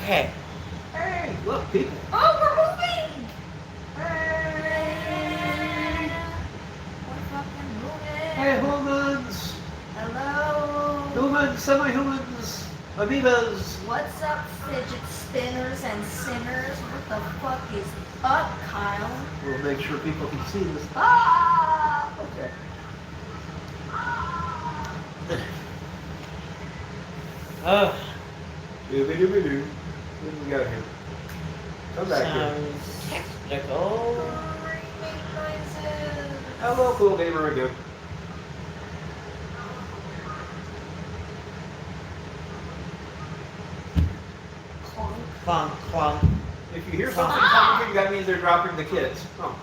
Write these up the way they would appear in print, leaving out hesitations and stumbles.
Okay. Hey, look, people. Oh, we're moving! Hey. We're fucking moving. Hey, humans. Hello. Humans, semi-humans, amoebas. What's up, fidget spinners and sinners? What the fuck is up, Kyle? We'll make sure people can see this. Ah! Okay. Oh, Doo-be-doo-be-doo. What do we got here? Come back here. sounds technical. Screaming noises. Hello, cool gamer again. Clunk. Clunk, clunk. If you hear something coming, that means they're dropping the kids. Oh.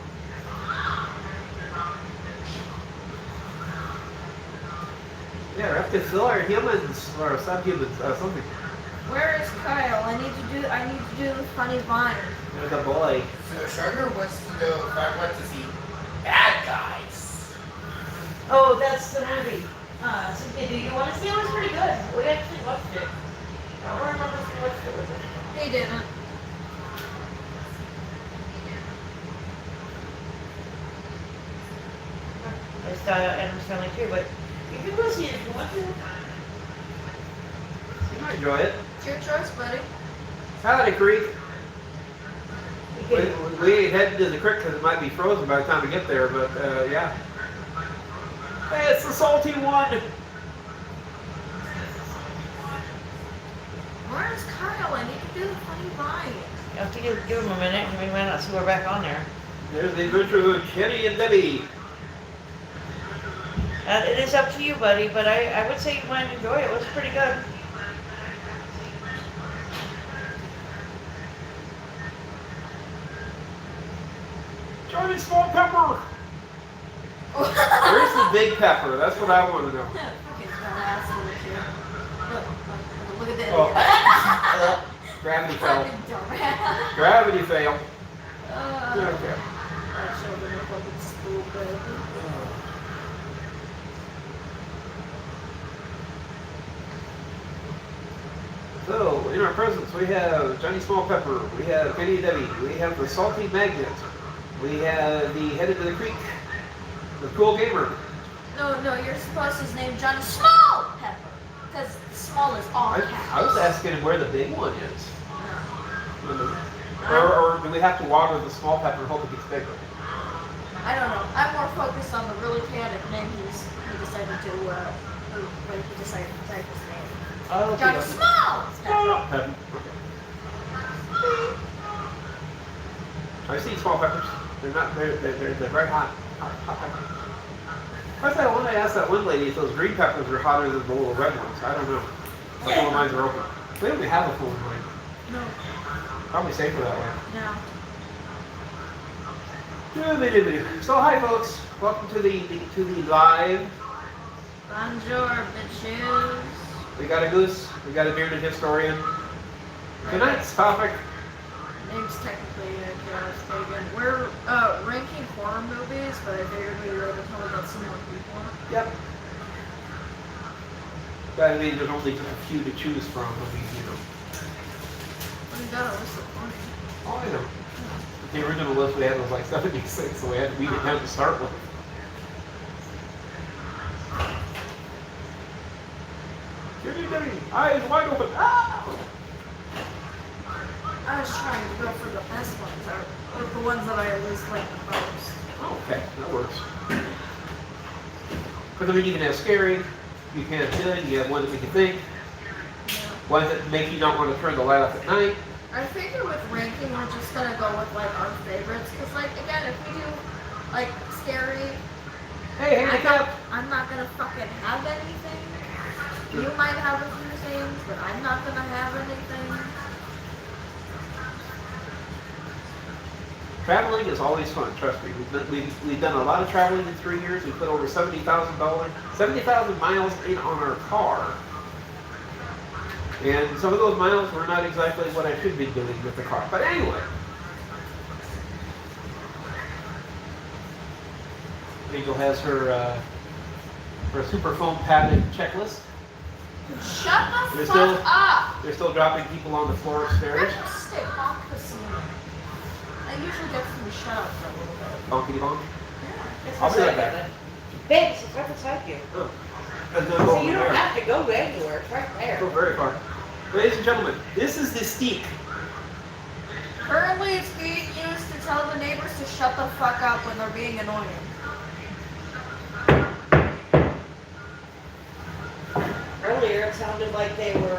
Yeah, we have to fill our humans or subhumans or something. Where is Kyle? I need to do the funny vine. There's a boy. So Sugar wants to know if I want to see bad guys. Oh, that's the movie. Do you want to see it? It was pretty good. We actually watched it. I don't remember if we watched it with it. He didn't. I just Adam Stanley too, but you can go see it if you want to. You might enjoy it. It's your choice, buddy. Howdy, Creek. You We can, ain't heading to the creek because it might be frozen by the time we get there, but yeah. Hey, it's the salty one. Where's Kyle? I need to do the funny vine. you have to give him a minute, and we might not see we're back on there. There's the adventure of Kenny and Debbie. It is up to you, buddy, but I would say you might enjoy it. It was pretty good. Johnny Small Pepper. Where's the big pepper? That's what I want to know. Fucking dumbass with you. Look at that. Oh. Gravity fail. Fucking dumbass. Gravity fail. Okay. Okay. I showed them a fucking stupid. So, in our presence, we have Johnny Small Pepper, we have Kenny and Debbie, we have the Salty Magnet, we have the Headed to the Creek, the Cool Gamer. No, you're supposed to name Johnny Small Pepper. Because small is all caps. I was asking him where the big one is. Or do we have to water the small pepper and hope it gets bigger? I don't know. I'm more focused on the really chaotic name he decided to, when he decided to type his name. Oh, Johnny Small Pepper. Pepper. Okay. I've seen small peppers. They're very hot peppers. What's that one I asked that one lady if those green peppers are hotter than the little red ones? I don't know. The full lines are open. They don't even have a full line. No. Probably safer that way. No. So hi folks, welcome to the live. Bonjour, bitches. We got a goose, we got a bearded historian. Tonight's topic. Name's technically Chaos Pagan. We're ranking horror movies, but I figured we were able to tell about some more people. Yep. That means there's only just a few to choose from. I mean, you know. What do you got a list of 20? Oh, I know. The original list we had was like 76, so we had to beat it down to start with. Eyes wide open. Ah! I was trying to go for the best ones, or the ones that I at least like the most. Oh, okay, that works. Because I mean, you can have scary, you can have good, you have ones that make you think, Yeah. ones that make you not want to turn the light off at night. I figure with ranking, we're just gonna go with like our favorites, because like again, if we do like scary, Hey, handicap! I'm not gonna fucking have anything. You might have a few things, but I'm not gonna have anything. Traveling is always fun, trust me. We've done a lot of traveling in 3 years. We put over $70,000 miles in on our car. And some of those miles were not exactly what I should be doing with the car. But anyway. Angel has her super foam padded checklist. Shut the They're fuck still- up! They're still dropping people on the floor upstairs. Stay off the ceiling. I usually get them to shut up for a little bit. Bonkity bonk. It's I'll be right beside back. you. Babe, it's right beside you. Oh. And then So over you don't there. have to go anywhere. It's right there. Go very far. Ladies and gentlemen, this is the steak. Currently, it's being used to tell the neighbors to shut the fuck up when they're being annoying. Earlier, it sounded like they were,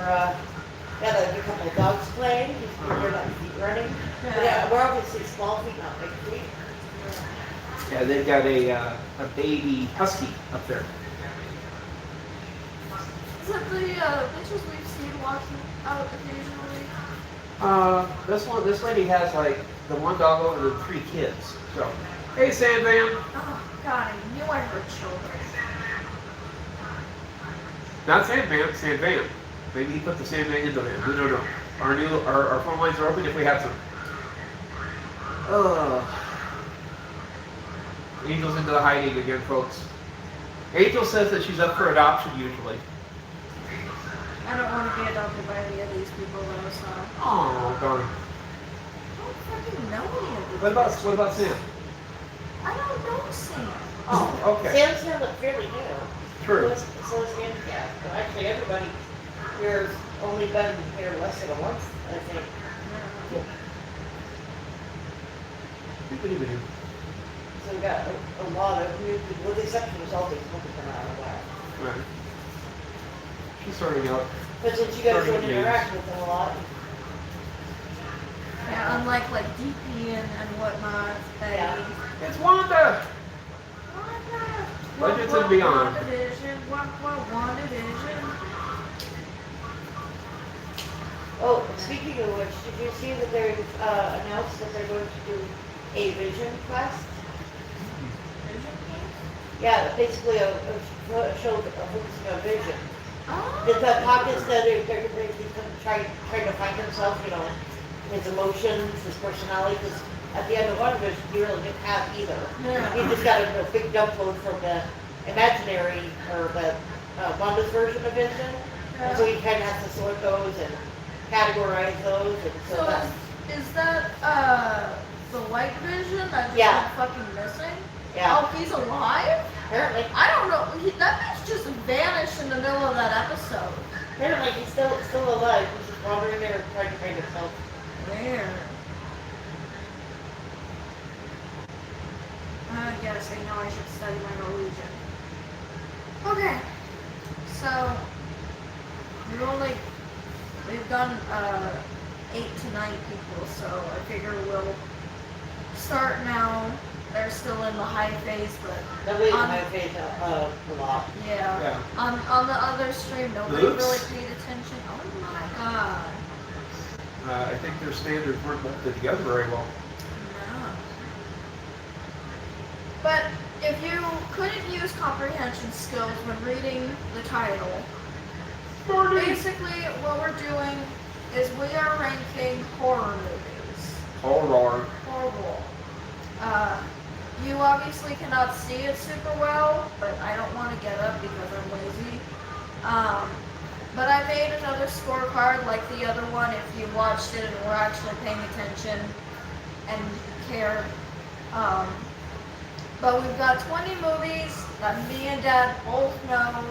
had a couple of dogs playing. You can hear that feet running. Yeah, we're obviously small feet, not big feet. Yeah, they've got a baby husky up there. Is that the bitches we've seen walking out occasionally? This lady has like the one doggo and then 3 kids. So, hey, Sandman. Oh, God, I knew I heard children. Not Sandman, Sandvan. Maybe he put the Sandman into him. We don't know. Our phone lines are open if we have some. Angel's into the hiding again, folks. Angel says that she's up for adoption usually. I don't want to be adopted by any of these people that I saw. Oh, darn. I don't fucking know any of these. What about Sam? I don't know Sam. Oh, okay. Sam's hair looked fairly new. True. So is handicap. But actually, everybody here's only been here less than a month, I think. So we got a lot of new people, with the exception of all these people from out of whack. Right. She's sorting out. But since you guys Starting don't with interact with them a lot, Yeah, unlike like DP and whatnot. They, Yeah. It's Wanda! Legends and Beyond. WandaVision, WandaVision. oh, speaking of which, did you see that they announced that they're going to do a Vision Quest? Yeah, basically a show focusing on Vision. Oh. The pockets that they're trying to find himself, you know, his emotions, his personality, because at the end of one Vision, he really didn't have either. Yeah. He just got a big dump load from the imaginary, or the Wanda's version of Vision. And so he kind of has to sort those and categorize those, and so So that's, is that the white Vision that just Yeah. went fucking missing? yeah, Oh, he's alive? apparently. I don't know. That bitch just vanished in the middle of that episode. Apparently he's still alive, he's just wandering there trying to find himself. Where? Yes, I know I should study my Norwegian. Okay. So, we've done 8 to 9 people, so I figure we'll start now. They're still in the high phase, but Nobody in my face a lot. yeah. Yeah. On the other stream, nobody Oops. really paid attention. Oh my god. I think their standards weren't bolted together very well. No. But if you couldn't use comprehension skills when reading the title, basically what we're doing is we are ranking horror movies. Horror. Horrible. You obviously cannot see it super well, but I don't want to get up because I'm lazy. But I made another scorecard like the other one if you watched it and were actually paying attention and cared. But we've got 20 movies that me and Dad both know.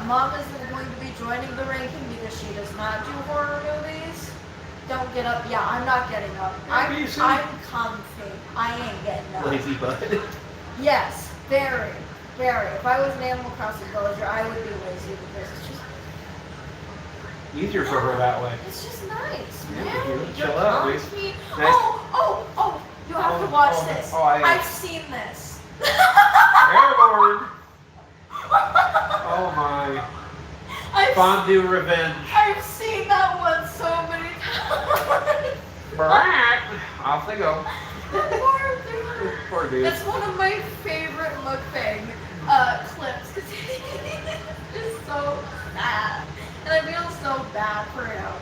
Mom is going to be joining the ranking because she does not do horror movies. Don't get up. Yeah, I'm not getting up. I'm comfy. I ain't getting up. Lazy butt. Yes, very, very. If I was an Animal Crossing villager, I would be lazy because it's just Easier for her that way. It's just nice, Yeah, man. you You're chill out, comfy. please. Oh! You have to watch this. I I've seen this. Airborne. Oh my. Fondue revenge. I've seen that one so many times. Barack. Off they go. Poor dude. Poor dude. That's one of my favorite mukbang clips because he's just so sad. And I feel so bad for him.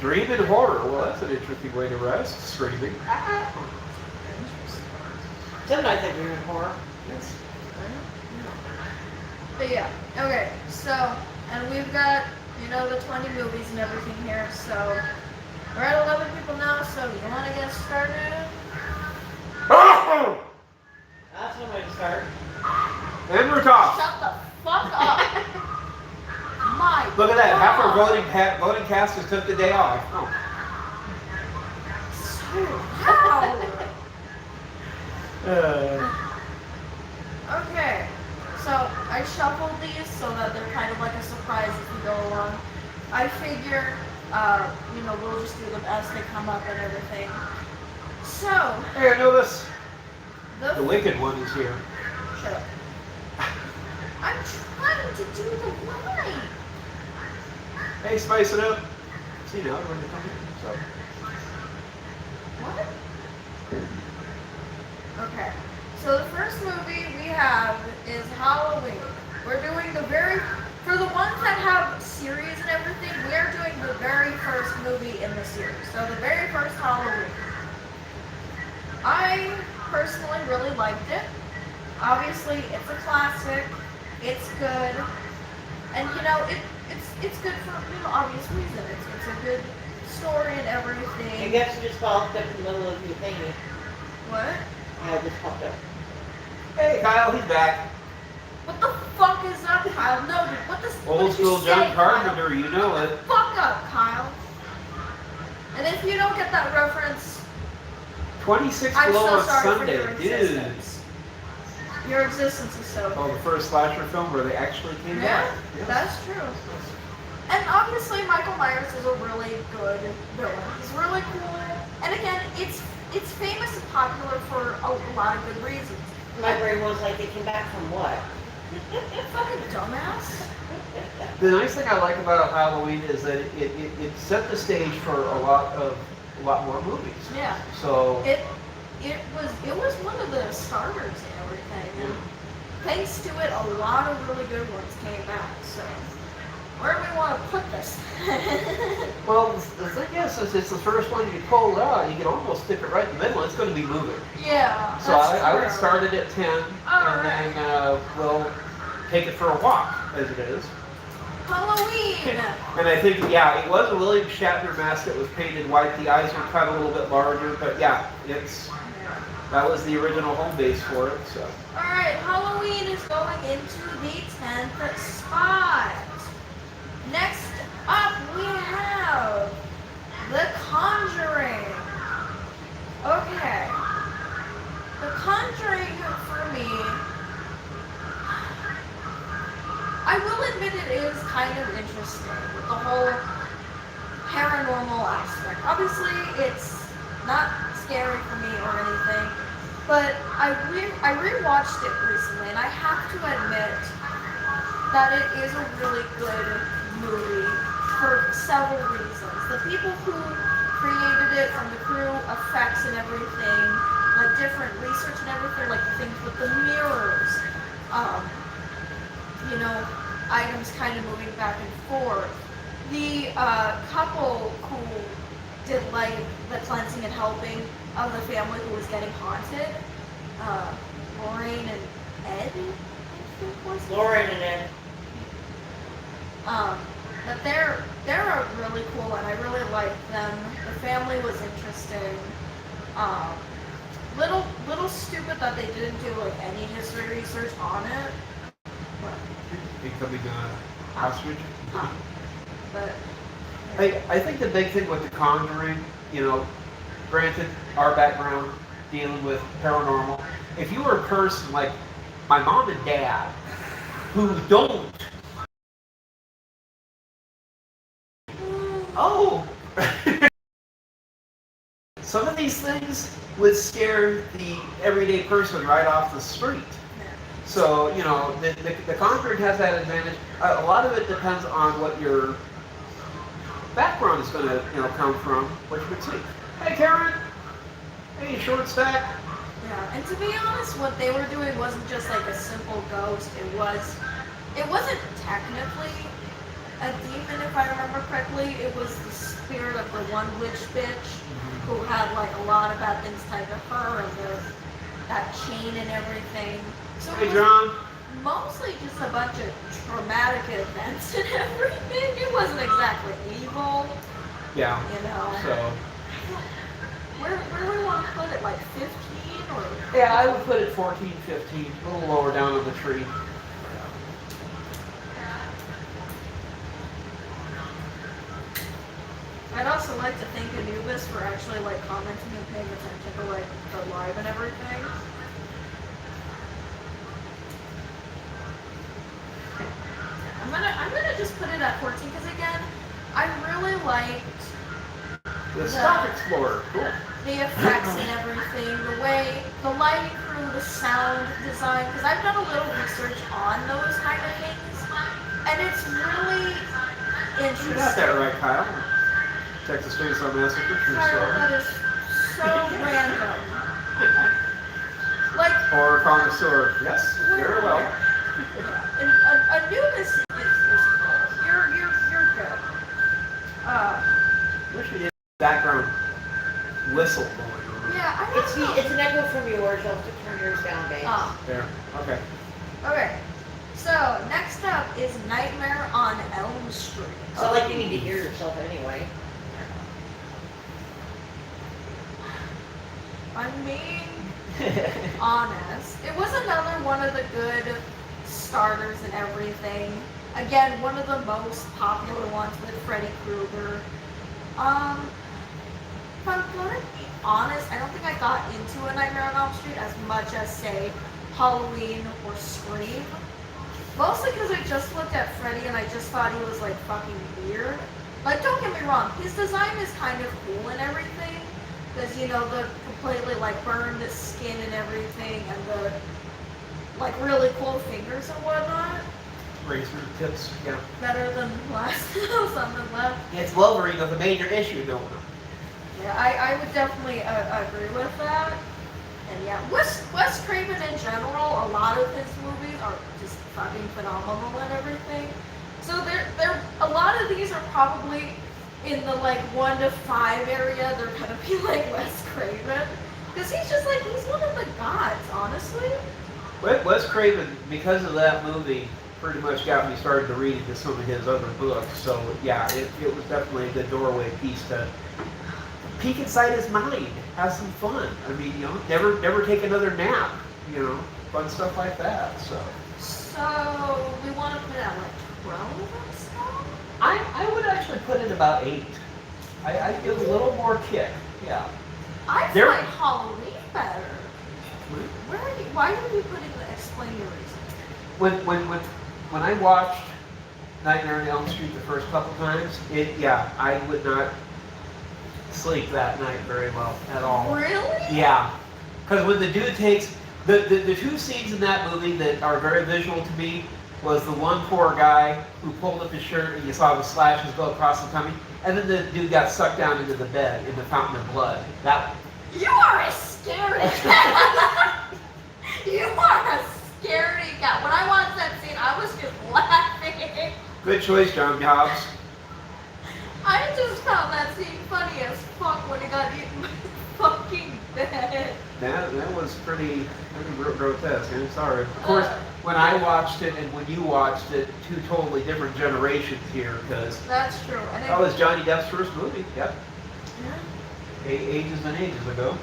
Dream in horror. Well, that's an interesting way to rest. Screaming. Sometimes I dream in horror. But yeah, okay, so And we've got, the 20 movies and everything here, so we're at 11 people now, so you want to get started? That's one way to start. And we're off. Shut the fuck up! My Look at that. Half our God. voting cast just took the day off. Oh. How? Uh, Okay, so I shuffled these so that they're kind of like a surprise as we go along. I figure, we'll just do them as they come up and everything. So, hey, I know this. the The wicked one is here. Shut up. I'm trying to do the line. Hey, spice it up. See now when you come here. So. What? Okay. So the first movie we have is Halloween. We're doing for the ones that have series and everything, we are doing the very first movie in the series. So the very first Halloween. I personally really liked it. Obviously, it's a classic. It's good. And it's good for obvious reasons. It's a good story and I everything. guess you just popped up in the middle of your painting. What? I just popped up. Hey, Kyle, he's back. What the fuck is up, Kyle? No, dude, what Old did you school say, John Kyle? Carpenter, you know it. Fuck up, Kyle. And if you don't get that reference, 26 I'm Below so on sorry Sunday, for your dude. existence. Your existence is so Oh, the first slasher film where they actually came Yeah, out. Yes. that's true. And obviously, Michael Myers is a really good villain. He's really cool. And again, it's famous and popular for a lot of good reasons. My brain was like, it came back from what? Fucking dumbass. The nice thing I like about Halloween is that it set the stage for a lot more movies. Yeah. So It was one of the starters and everything. And thanks to it, a lot of really good ones came out. So where do we want to put this? well, the thing is it's the first one you pull out, you can almost stick it right in the middle. It's going to be moving. Yeah. So that's I would true. start it at 10, and then we'll take it for a walk as it is. Halloween. And I think, it was a William Shatner mask that was painted white. The eyes were cut a little bit larger, but that was the original home base for it. So. All right, Halloween is going into the 10th spot. Next up, we have The Conjuring. Okay. The Conjuring, for me, I will admit it is kind of interesting with the whole paranormal aspect. Obviously, it's not scary for me or anything, but I rewatched it recently, and I have to admit that it is a really good movie for several reasons. The people who created it, from the crew, effects and everything, like different research and everything, like the things with the mirrors, items kind of moving back and forth. The couple who did like the cleansing and helping of the family who was getting haunted, Lorraine and Ed, I think was it? Lauren and Ed. But they're really cool, and I really like them. The family was interesting. Little stupid that they didn't do like any history research on it. Becoming hostage. But I think the big thing with The Conjuring, granted our background dealing with paranormal, if you were a person like my mom and dad who don't. Oh! Some of these things would scare the everyday person right off the street. So, the Conjuring has that advantage. A lot of it depends on what your background is going to, come from, which would see. Hey, Karen! Hey, short stack! yeah, and to be honest, what they were doing wasn't just like a simple ghost. It wasn't technically a demon, if I remember correctly. It was the spirit of the one witch bitch who had like a lot of bad things tied to her, and that chain and everything. So Hey, John! mostly just a bunch of traumatic events and everything. It wasn't exactly evil, Yeah. you know. So. Where do we want to put it? Like 15 or? Yeah, I would put it 14, 15, a little lower down on the tree. I'd also like to thank Anubis for actually like commenting and paying attention to like the live and everything. I'm gonna just put it at 14 because again, I really liked The Stock Explorer, cool. the effects and everything, the way, the lighting crew, the sound design, because I've done a little research on those kind of things, and it's really interesting. You got that right, Kyle. Texas Chainsaw Massacre, true Kyle, story. that is so random. Like, Or Connoisseur, yes, very well. Anubis is cool. You're good. Wish we did background whistle going on. Yeah, I don't know. It's an echo from yours. You'll have to turn yours down, babe. There, okay. Okay. So next up is Nightmare on Elm Street. It's not like you need to hear yourself anyway. I'm being honest. It was another one of the good starters and everything. Again, one of the most popular ones with Freddy Krueger. If I'm gonna be honest, I don't think I got into a Nightmare on Elm Street as much as, say, Halloween or Scream. Mostly because I just looked at Freddy and I just thought he was like fucking weird. Like, don't get me wrong, his design is kind of cool and everything. Because, you know, the completely like burned skin and everything and the like really cool fingers and whatnot. Razor tips, yeah. Better than last something left. It's Wolverine with a major issue going on. Yeah, I would definitely agree with that. And yeah, Wes Craven in general, a lot of his movies are just fucking phenomenal and everything. So they're a lot of these are probably in the like 1 to 5 area. They're gonna be like Wes Craven, because he's just like he's one of the gods, honestly. Wes Craven, because of that movie, pretty much got me started to read into some of his other books. So yeah, it was definitely a good doorway piece to peek inside his mind, have some fun. I mean, you know, never take another nap, you know, fun stuff like that. So We want to put it at like 12 or so? I would actually put it about 8. I give a little more kick. Yeah. I There- like Halloween better. Why are you putting the explain your reason? When I watched Nightmare on Elm Street the first couple times, I would not sleep that night very well at all. Really? Yeah, because when the dude takes the 2 scenes in that movie that are very visual to me was the one poor guy who pulled up his shirt and you saw the slashes go across the tummy, and then the dude got sucked down into the bed in the fountain of blood. That You are a scary cat. You are a scary cat. When I watched that scene, I was just laughing. good choice, John Hobbs. I just found that scene funny as fuck when he got eaten by the fucking bed. That was pretty grotesque. I'm sorry. Of course, when I watched it and when you watched it, 2 totally different generations here, because That's true. And that was Johnny Depp's first movie. Yep, yeah. ages and ages ago.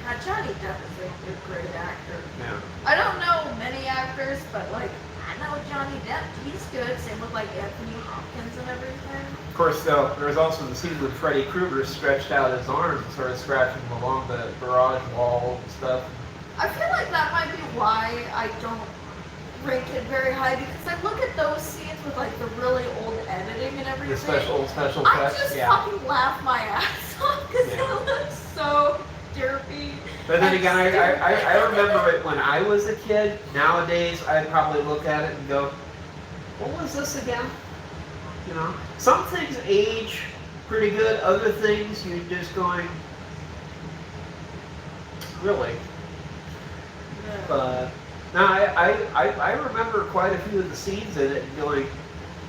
Now, Johnny Depp is a great actor. Yeah. I don't know many actors, but like I know Johnny Depp. He's good. Same with like Anthony Hopkins and everything. Of course, though, there was also the scene when Freddy Krueger stretched out his arms and started scratching them along the garage wall and stuff. I feel like that might be why I don't rank it very high, because I look at those scenes with like the really old editing and everything. The special I effects. just Yeah. fucking laugh my ass off because Yeah. it looks so derpy. But then and again, I stupid. remember it when I was a kid. Nowadays, I'd probably look at it and go, what was this again? You know, some things age pretty good. Other things, you're just going, really? Yeah. But no, I remember quite a few of the scenes in it and going,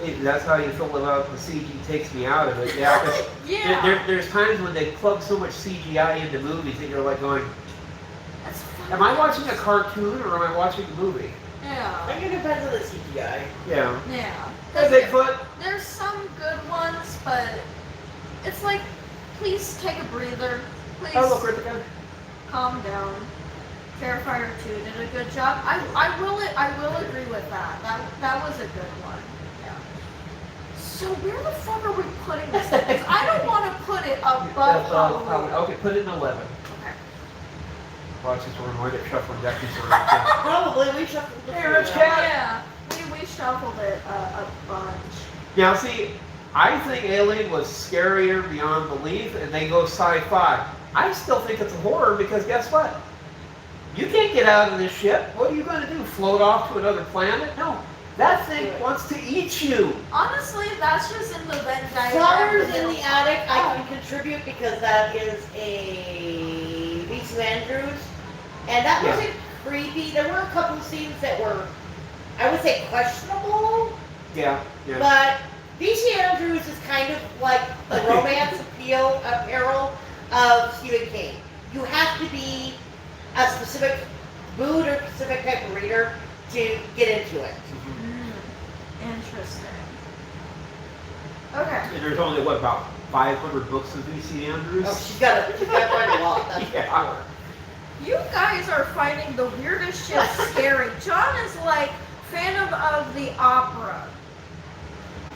hey, that's how you feel about the CG takes me out of it. Yeah, 'cause Yeah. there's times when they plug so much CGI into movies that you're like going, That's am I watching a cartoon or am I watching a movie? I Yeah. think it depends on the CGI. Yeah. Yeah. Hey, Bigfoot. There's some good ones, but it's like, please take a breather. Please Oh, look, Rick again. calm down. Terrifier 2 did a good job. I will agree with that. That was a good one. Yeah. So where the fuck are we putting this? Because I don't want to put it above Halloween. Okay, put it in 11. Okay. Watch this, we're going to shuffling deck around too. Probably we shuffled the Hey, three Rich out. Cat. Yeah. We shuffled it a bunch. Now, see, I think Alien was scarier beyond belief, and they go sci-fi. I still think it's a horror because guess what? You can't get out of this ship. What are you going to do? Float off to another planet? No. That thing wants to eat you. Honestly, that's just in the Venn diagram. Flowers in the Attic, I can contribute because that is a V.C. Andrews. And that wasn't creepy. There were a couple of scenes that were, I would say, questionable. Yeah, yeah. But V.C. Andrews is kind of like the romance apparel of Stephen King. You have to be a specific mood or specific type of reader to get into it. Interesting. Okay. And there's only, what, about 500 books of V.C. Andrews? Oh, she's got quite a lot. That's Yeah. You guys are finding the weirdest shit scary. John is like fan of the opera.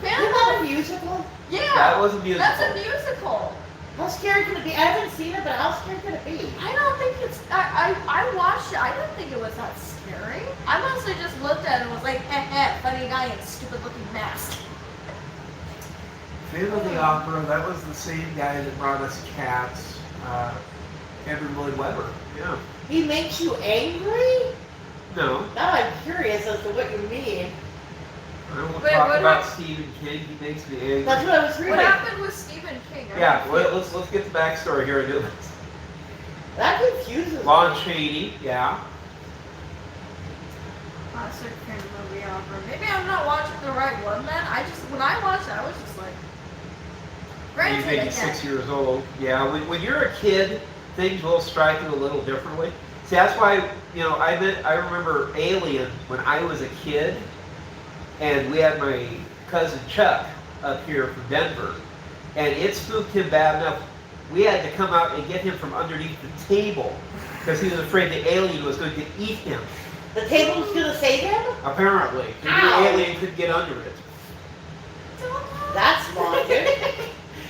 Fan Isn't of that a musical? yeah. That was a musical. That's a musical. How scary can it be? I haven't seen it, but how scary can it be? I don't think it's. I watched it. I didn't think it was that scary. I mostly just looked at it and was like, funny guy in stupid looking mask. Fan of the Opera, that was the same guy that brought us Cats, Andrew Lloyd Webber. Yeah. He makes you angry? No, Now I'm curious as to what you mean. I don't want to Wait, talk what about hap- Stephen King. He makes me angry. That's what I was What reading. happened with Stephen King? Yeah, let's get the backstory here and do this. That confuses Lon me. Chaney, yeah. Classic King movie opera. Maybe I'm not watching the right one then. When I watched it, I was just like. He's Granted, maybe again, 6 years old. Yeah, when you're a kid, things will strike you a little differently. See, that's why, I remember Alien when I was a kid, and we had my cousin Chuck up here from Denver, and it spooked him bad enough. We had to come out and get him from underneath the table because he was afraid the alien was going to eat him. The table's gonna save him? Apparently, the Ow. alien could get under it. That's logic.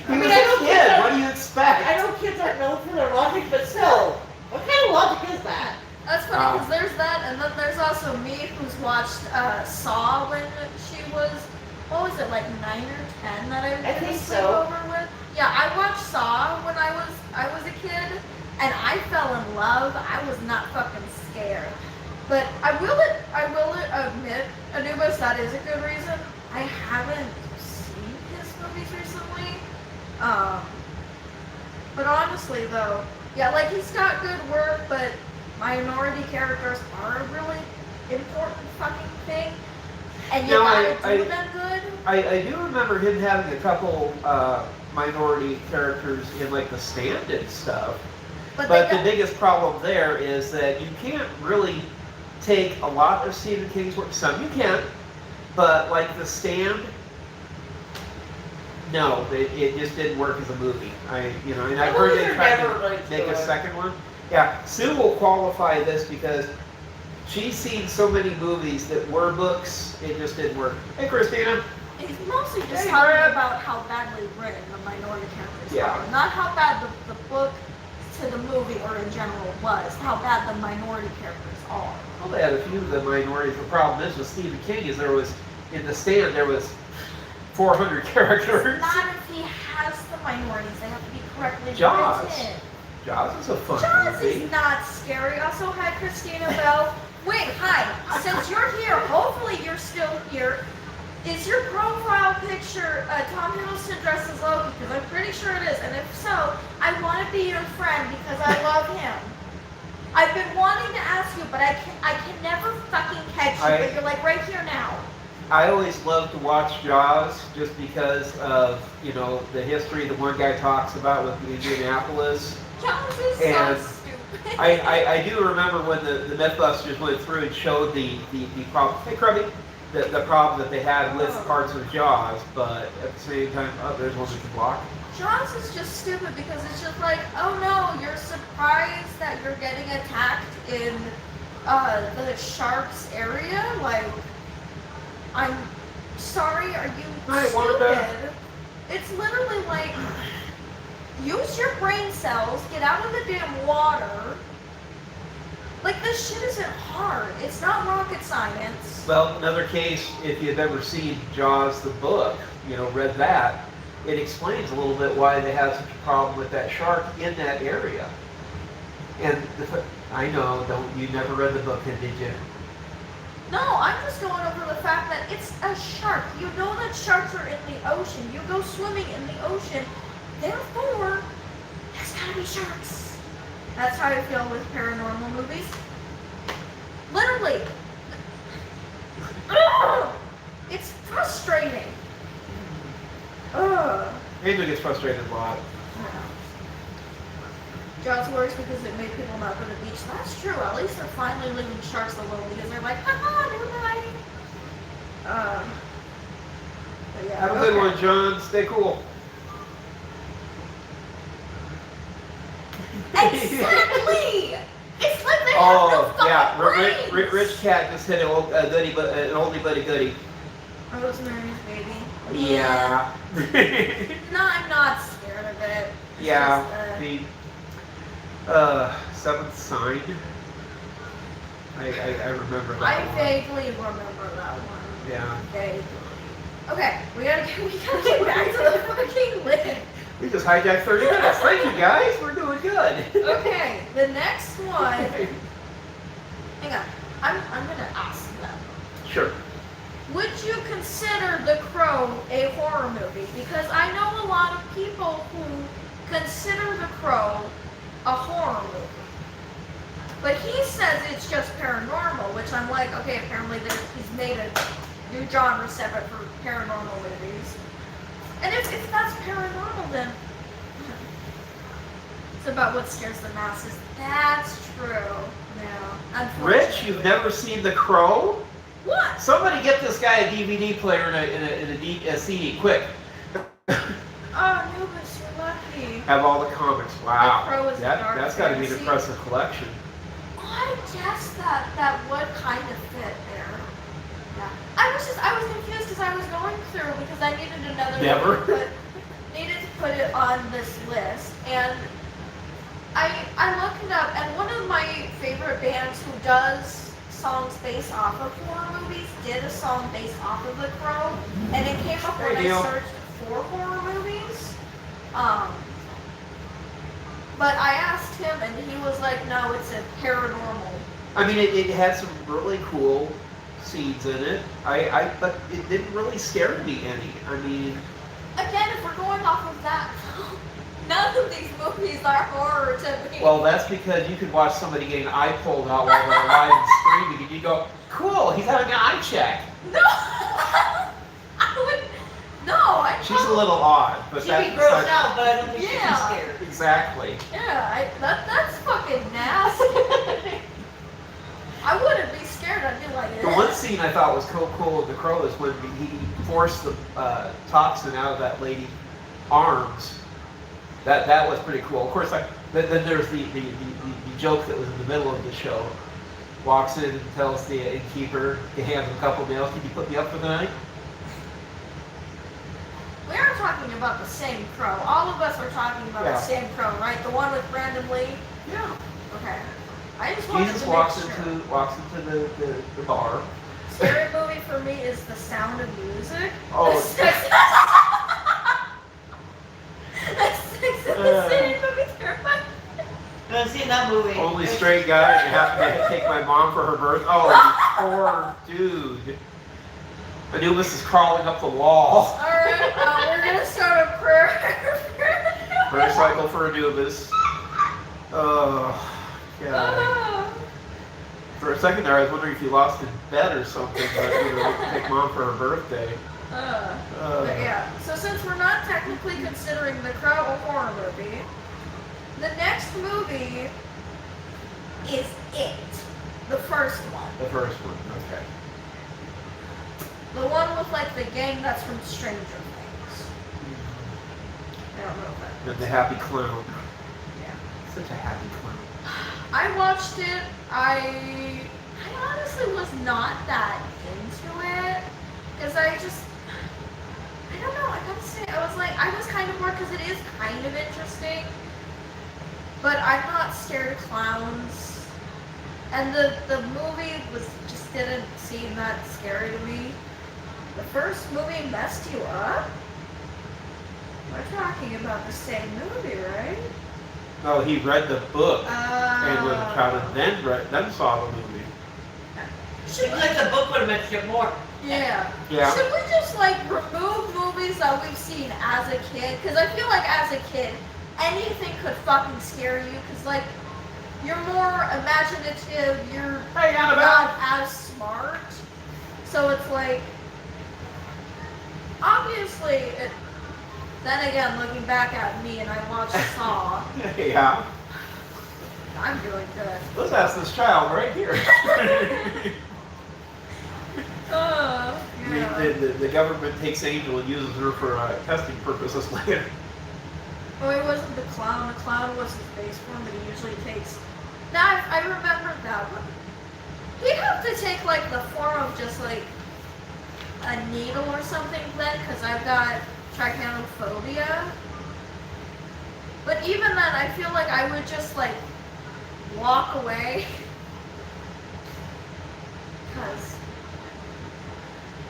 He was a kid. What do you expect? I know kids aren't known for their logic, but still, what kind of logic is that? That's funny because there's that, and then there's also me who's watched Saw when she was, what was it, like 9 or 10 that I I think did a so. sleepover with. Yeah, I watched Saw when I was a kid, and I fell in love. I was not fucking scared. But I will admit, Anubis, that is a good reason. I haven't seen his movies recently. But honestly though, yeah, like he's got good work, but minority characters are a really important fucking thing. And you No, gotta do them good. I do remember him having a couple minority characters in like The Stand and stuff. But, But they the biggest problem there is that you can't really take a lot of Stephen King's work. Some you can, but like The Stand, no, it just didn't work as a movie. And I've heard they tried to make a second one. Yeah, Sue will qualify this because she's seen so many movies that were books, it just didn't work. Hey, Christina. He's mostly just Hey, talking Brad. about how badly written the minority characters Yeah. are. Not how bad the book to the movie or in general was, how bad the minority characters are. Well, they had a few of the minorities. The problem is with Stephen King is there was, in The Stand, there was 400 characters. Not if he has the minorities, they have to be correctly Jaws. written. Jaws is a fun Jaws movie. is not scary. Also, hi, Christina Bell. Wait, hi. Since you're here, hopefully you're still here. Is your profile picture Tom Hiddleston dressed as Loki? Because I'm pretty sure it is. And if so, I want to be your friend because I love him. I've been wanting to ask you, but I can never fucking catch you. But you're like right here now. I always love to watch Jaws just because of, the history that one guy talks about with Indianapolis. Jaws is And- so stupid. I do remember when the Mythbusters went through and showed the problem. Hey, Krubby. The problem that they had with parts of Jaws, but at the same time, oh, there's one we can block. Jaws is just stupid because it's just like, oh no, you're surprised that you're getting attacked in the shark's area? Like, I'm sorry, are you Hi, stupid? Wanda. It's literally like, use your brain cells, get out of the damn water. Like, this shit isn't hard. It's not rocket science. Well, another case, if you've ever seen Jaws the book, read that, it explains a little bit why they have such a problem with that shark in that area. And I know, you never read the book, did you? No, I'm just going over the fact that it's a shark. You know that sharks are in the ocean. You go swimming in the ocean. Therefore, there's gotta be sharks. That's how I feel with paranormal movies. Literally. Ugh! It's frustrating. Ugh. Angel gets frustrated a lot. Jaws works because it made people not go to the beach. That's true. At least they're finally leaving sharks alone because they're like, haha, never mind. But yeah, Have a good one, John. Stay cool. Exactly! It's like they have no fucking yeah. brains. Rich Cat just hit an oldie but a goodie. Rosemary's Baby. Yeah. No, I'm not scared of it. It's Yeah. just, The Seventh Sign. I remember that I one. vaguely remember that one. Yeah. Vaguely. Okay, we gotta get back to the fucking list. We just hijacked 30 minutes. Thank you, guys. We're doing good. Okay, the next one. Hang on. I'm gonna ask them. Sure. Would you consider The Crow a horror movie? Because I know a lot of people who consider The Crow a horror movie. But he says it's just paranormal, which I'm like, okay, apparently he's made a new genre separate for paranormal movies. And if that's paranormal, then it's about what scares the masses. That's true. Yeah. Unfortunately. Rich, you've never seen The Crow? What? Somebody get this guy a DVD player and a CD, quick. Oh, Nubis, you're lucky. Have all the comics. Wow. The Crow is a dark That's got to be an fantasy. impressive collection. I guess that would kind of fit there. Yeah. I was confused because I was going through because I needed another Never. needed to put it on this list, and I looked it up, and one of my favorite bands who does songs based off of horror movies did a song based off of The Crow, and it came up when Hey, Neil. I searched for horror movies. But I asked him, and he was like, "No, it's a paranormal." I mean, it had some really cool scenes in it. But it didn't really scare me any. I mean, Again, if we're going off of that, none of these movies are horror to me. well, that's because you could watch somebody getting an eye pulled out while they're alive and screaming, and you go, "Cool, he's having an eye check." No, I would. No, I. She's a little odd, but She'd that's be grossed besides- out, but I don't think she'd be Yeah. scared. Exactly. Yeah, that's fucking nasty. I wouldn't be scared. I'd be like, The one scene I thought was cool of The Crow is when he forced the toxin out of that lady's arms. That was pretty cool. Of course, then there's the joke that was in the middle of the show. Walks in and tells the innkeeper, he hands him a couple meals. Can you put me up for the night? We are talking about the same Crow. All of us are talking about Yeah. the same Crow, right? The one with Brandon Lee. Yeah. Okay. I just wanted Jesus to walks make sure. into the bar. Scary movie for me is The Sound of Music. Oh. The Sex and the City movie terrifying. I've seen that movie. Only straight guy, and happened to take my mom for her birth. Oh, you poor dude. Anubis is crawling up the wall. Alright, we're gonna start a prayer. Prayer cycle for Anubis. Oh, God. For a second there, I was wondering if you lost in bed or something, but take mom for her birthday. But yeah, so since we're not technically considering The Crow a horror movie, the next movie is It. The first one. The first one, okay. The one with like the gang that's from Stranger Things. I don't know if that. And the happy clown. Yeah. Such a happy clown. I watched it. I honestly was not that into it because I don't know. I gotta say, I was kind of bored because it is kind of interesting, but I'm not scared of clowns. And the movie just didn't seem that scary to me. The first movie messed you up? We're talking about the same movie, right? No, he read the book and was proud of then saw the movie. Seems like the book would have mentioned it more. Yeah. Yeah. Should we just like remove movies that we've seen as a kid? Because I feel like as a kid, anything could fucking scare you. Because like, you're more imaginative. You're Hey, Annabelle. not as smart. So it's like, obviously, then again, looking back at me and I watched Saw, Yeah. I'm doing good. Let's ask this child right here. Yeah. The government takes Angel and uses her for testing purposes later. Oh, it wasn't the clown. The clown was his base form, but he usually takes. Now I remember that one. He'd have to take like the form of just like a needle or something then, because I've got trichinophobia. But even then, I feel like I would just like walk away. Because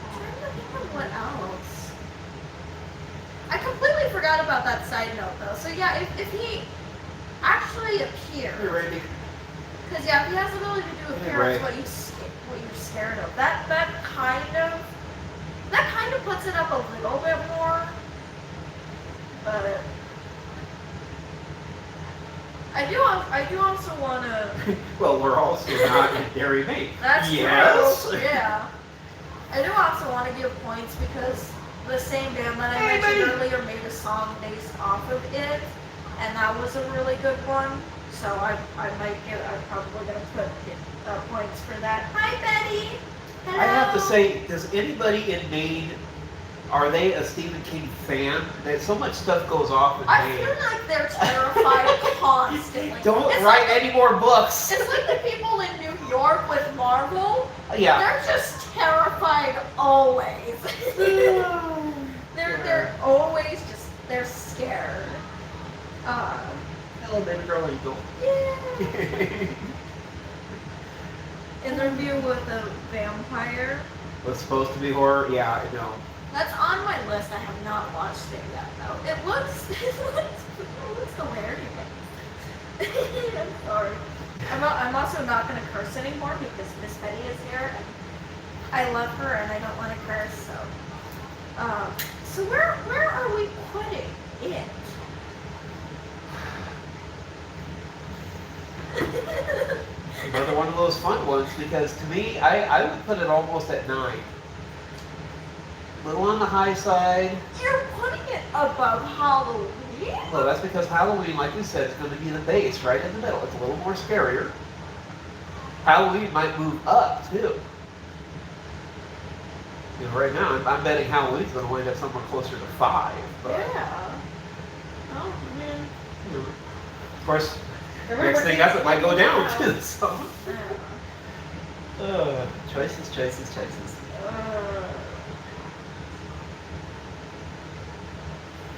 I'm trying to think of what else. I completely forgot about that side note though. So yeah, if he actually Hey, appeared, Randy. because yeah, if he has the ability to do Hey, appearance, Ray. what you're scared of, that kind of puts it up a little bit more. But I do also want to. Well, we're also not in Dairy Mate. That's yes. true. Yeah. I do also want to give points because the same band that I Hey, mentioned buddy. earlier made a song based off of it, and that was a really good one. So I'm probably gonna put points for that. Hi, Betty. Hello. I have to say, does anybody in Maine, are they a Stephen King fan? That so much stuff goes off in I Maine. feel like they're terrified constantly. Don't It's write like, any more books. It's like the people in New York with Marvel. Yeah. They're just terrified always. They're always they're scared. Hello, baby girl Angel. Yeah. Interview with a Vampire. Was supposed to be horror? Yeah, I know. That's on my list. I have not watched it yet though. It looks hilarious. I'm sorry. I'm also not gonna curse anymore because Miss Betty is here and I love her and I don't want to curse. So where are we putting it? Another one of those fun ones because to me, I would put it almost at 9. A little on the high side. You're putting it above Halloween? Well, that's because Halloween, like we said, is going to be the base right in the middle. It's a little more scarier. Halloween might move up too. You know, right now, I'm betting Halloween's going to wind up somewhere closer to 5. But, Yeah. Oh man. you know, of course, next thing up, it might go down too. So, choices.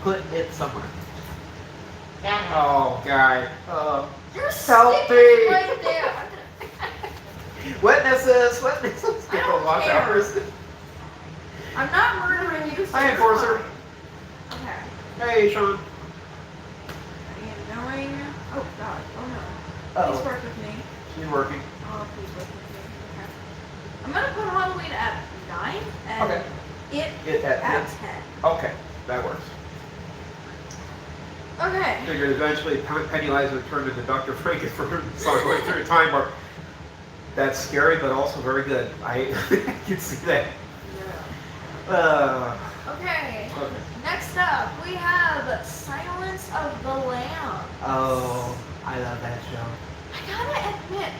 Put it somewhere. Oh, guy. You're Help sticking me. right there. Witnesses. I don't Watch care. hours. I'm not murdering you. So Hi, you're Enforcer. fine. Okay. Hey, Sean. Are you knowing? Oh God. Oh no. Please Uh-oh. work with me. She's working. Oh, please work with me. Okay. I'm gonna put Halloween at 9 and Okay. it At at 10. 10. Okay, that works. Okay. Figured eventually Pennywise would turn into Dr. Frankenfurter and start going through a time warp. That's scary, but also very good. I can see that. Yeah. Okay. Okay. Next up, we have Silence of the Lambs. Oh, I love that show. I gotta admit,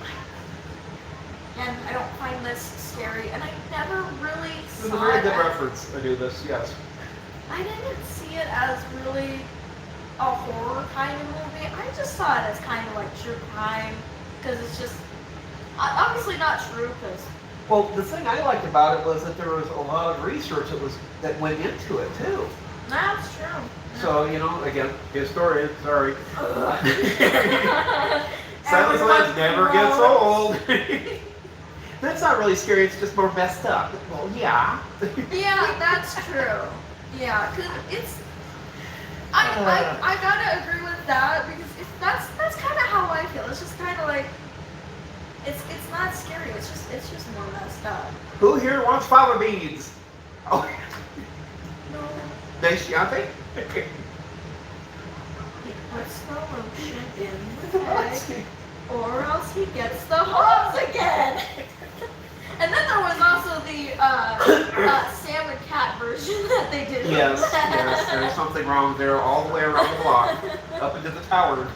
and I don't find this scary, and I never really It's a saw very it good as, reference. I do this, yes. I didn't see it as really a horror kind of movie. I just saw it as kind of like true crime, because it's just obviously not true, because Well, the thing I liked about it was that there was a lot of research that went into it too. that's true. So, you know, again, historian, sorry. Silence Everyone never gets grows. old. That's not really scary, it's just more messed up. Well, yeah. Yeah, that's true. Yeah, because it's. I gotta agree with that because that's kind of how I feel. It's just kind of like it's not scary. It's just more messed up. Who here wants fava beans? Oh, No, nice, Chianti? he puts the lotion in the bag, or else he gets the hose again. And then there was also the Sam and Cat version that they did. Yes, yes, there's something wrong there all the way around the block, up into the tower.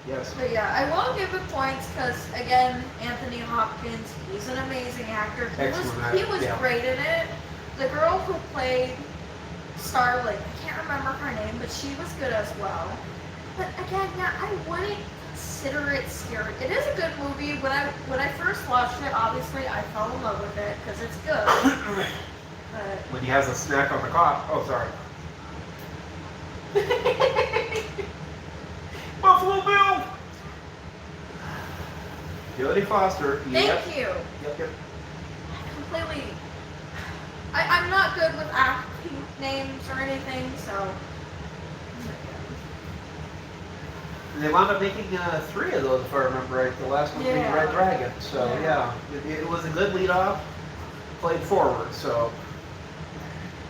Yes. But yeah, I will give it points because again, Anthony Hopkins, he's an amazing actor. He was yeah. great in it. The girl who played Starlight, I can't remember her name, but she was good as well. But again, yeah, I wouldn't consider it scary. It is a good movie. When I first watched it, obviously I fell in love with it because it's good. But When he has a snack on the cop. Oh, sorry. Buffalo Bill! Jodie Foster. thank you. Yep. Completely. I'm not good with acting names or anything, so. They wound up making 3 of those, if I remember right. The last one being Yeah. Red Dragon. So, Yeah. it was a good lead off. Played forward, so.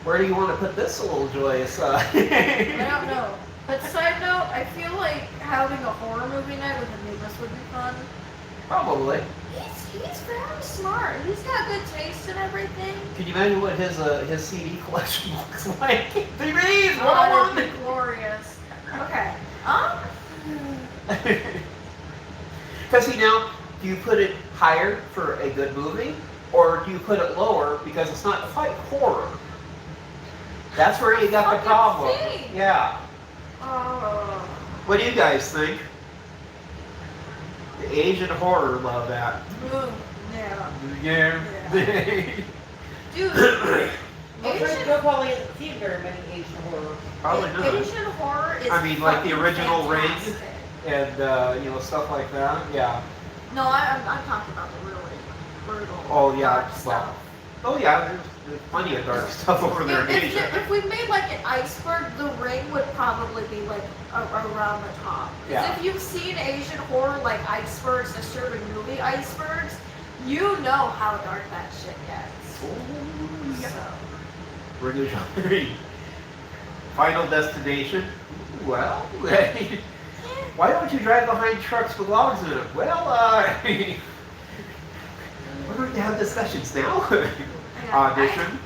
Where do you want to put this little joyous? I don't know. But side note, I feel like having a horror movie night with Anubis would be fun. Probably. He's very smart. He's got good taste and everything. Can you imagine what his CD collection looks like? DVDs, Oh, one it'd be glorious. Okay. Because see now, do you put it higher for a good movie, or do you put it lower because it's not quite horror? That's where you got the Fucking problem. thing. Yeah. Oh. What do you guys think? The Asian horror love that. Ooh, yeah. Yeah. Dude, You'll probably hasn't seen very many Asian horror. Probably not. Asian horror is I mean, like the fucking original Ring. fantastic. And stuff like that. Yeah. No, I'm talking about the really brutal. Oh, yeah, dark well, stuff. Oh yeah, there's plenty of dark stuff over there in Asia. If we made like an iceberg, the Ring would probably be like around the top. 'Cause Yeah. if you've seen Asian horror like icebergs, the Sherman movie icebergs, you know how dark that shit gets. Ooh, yeah. So. Ring of Genre. Final destination. Well, why don't you drive behind trucks with logs in it? Well, we're going to have discussions now. Audition.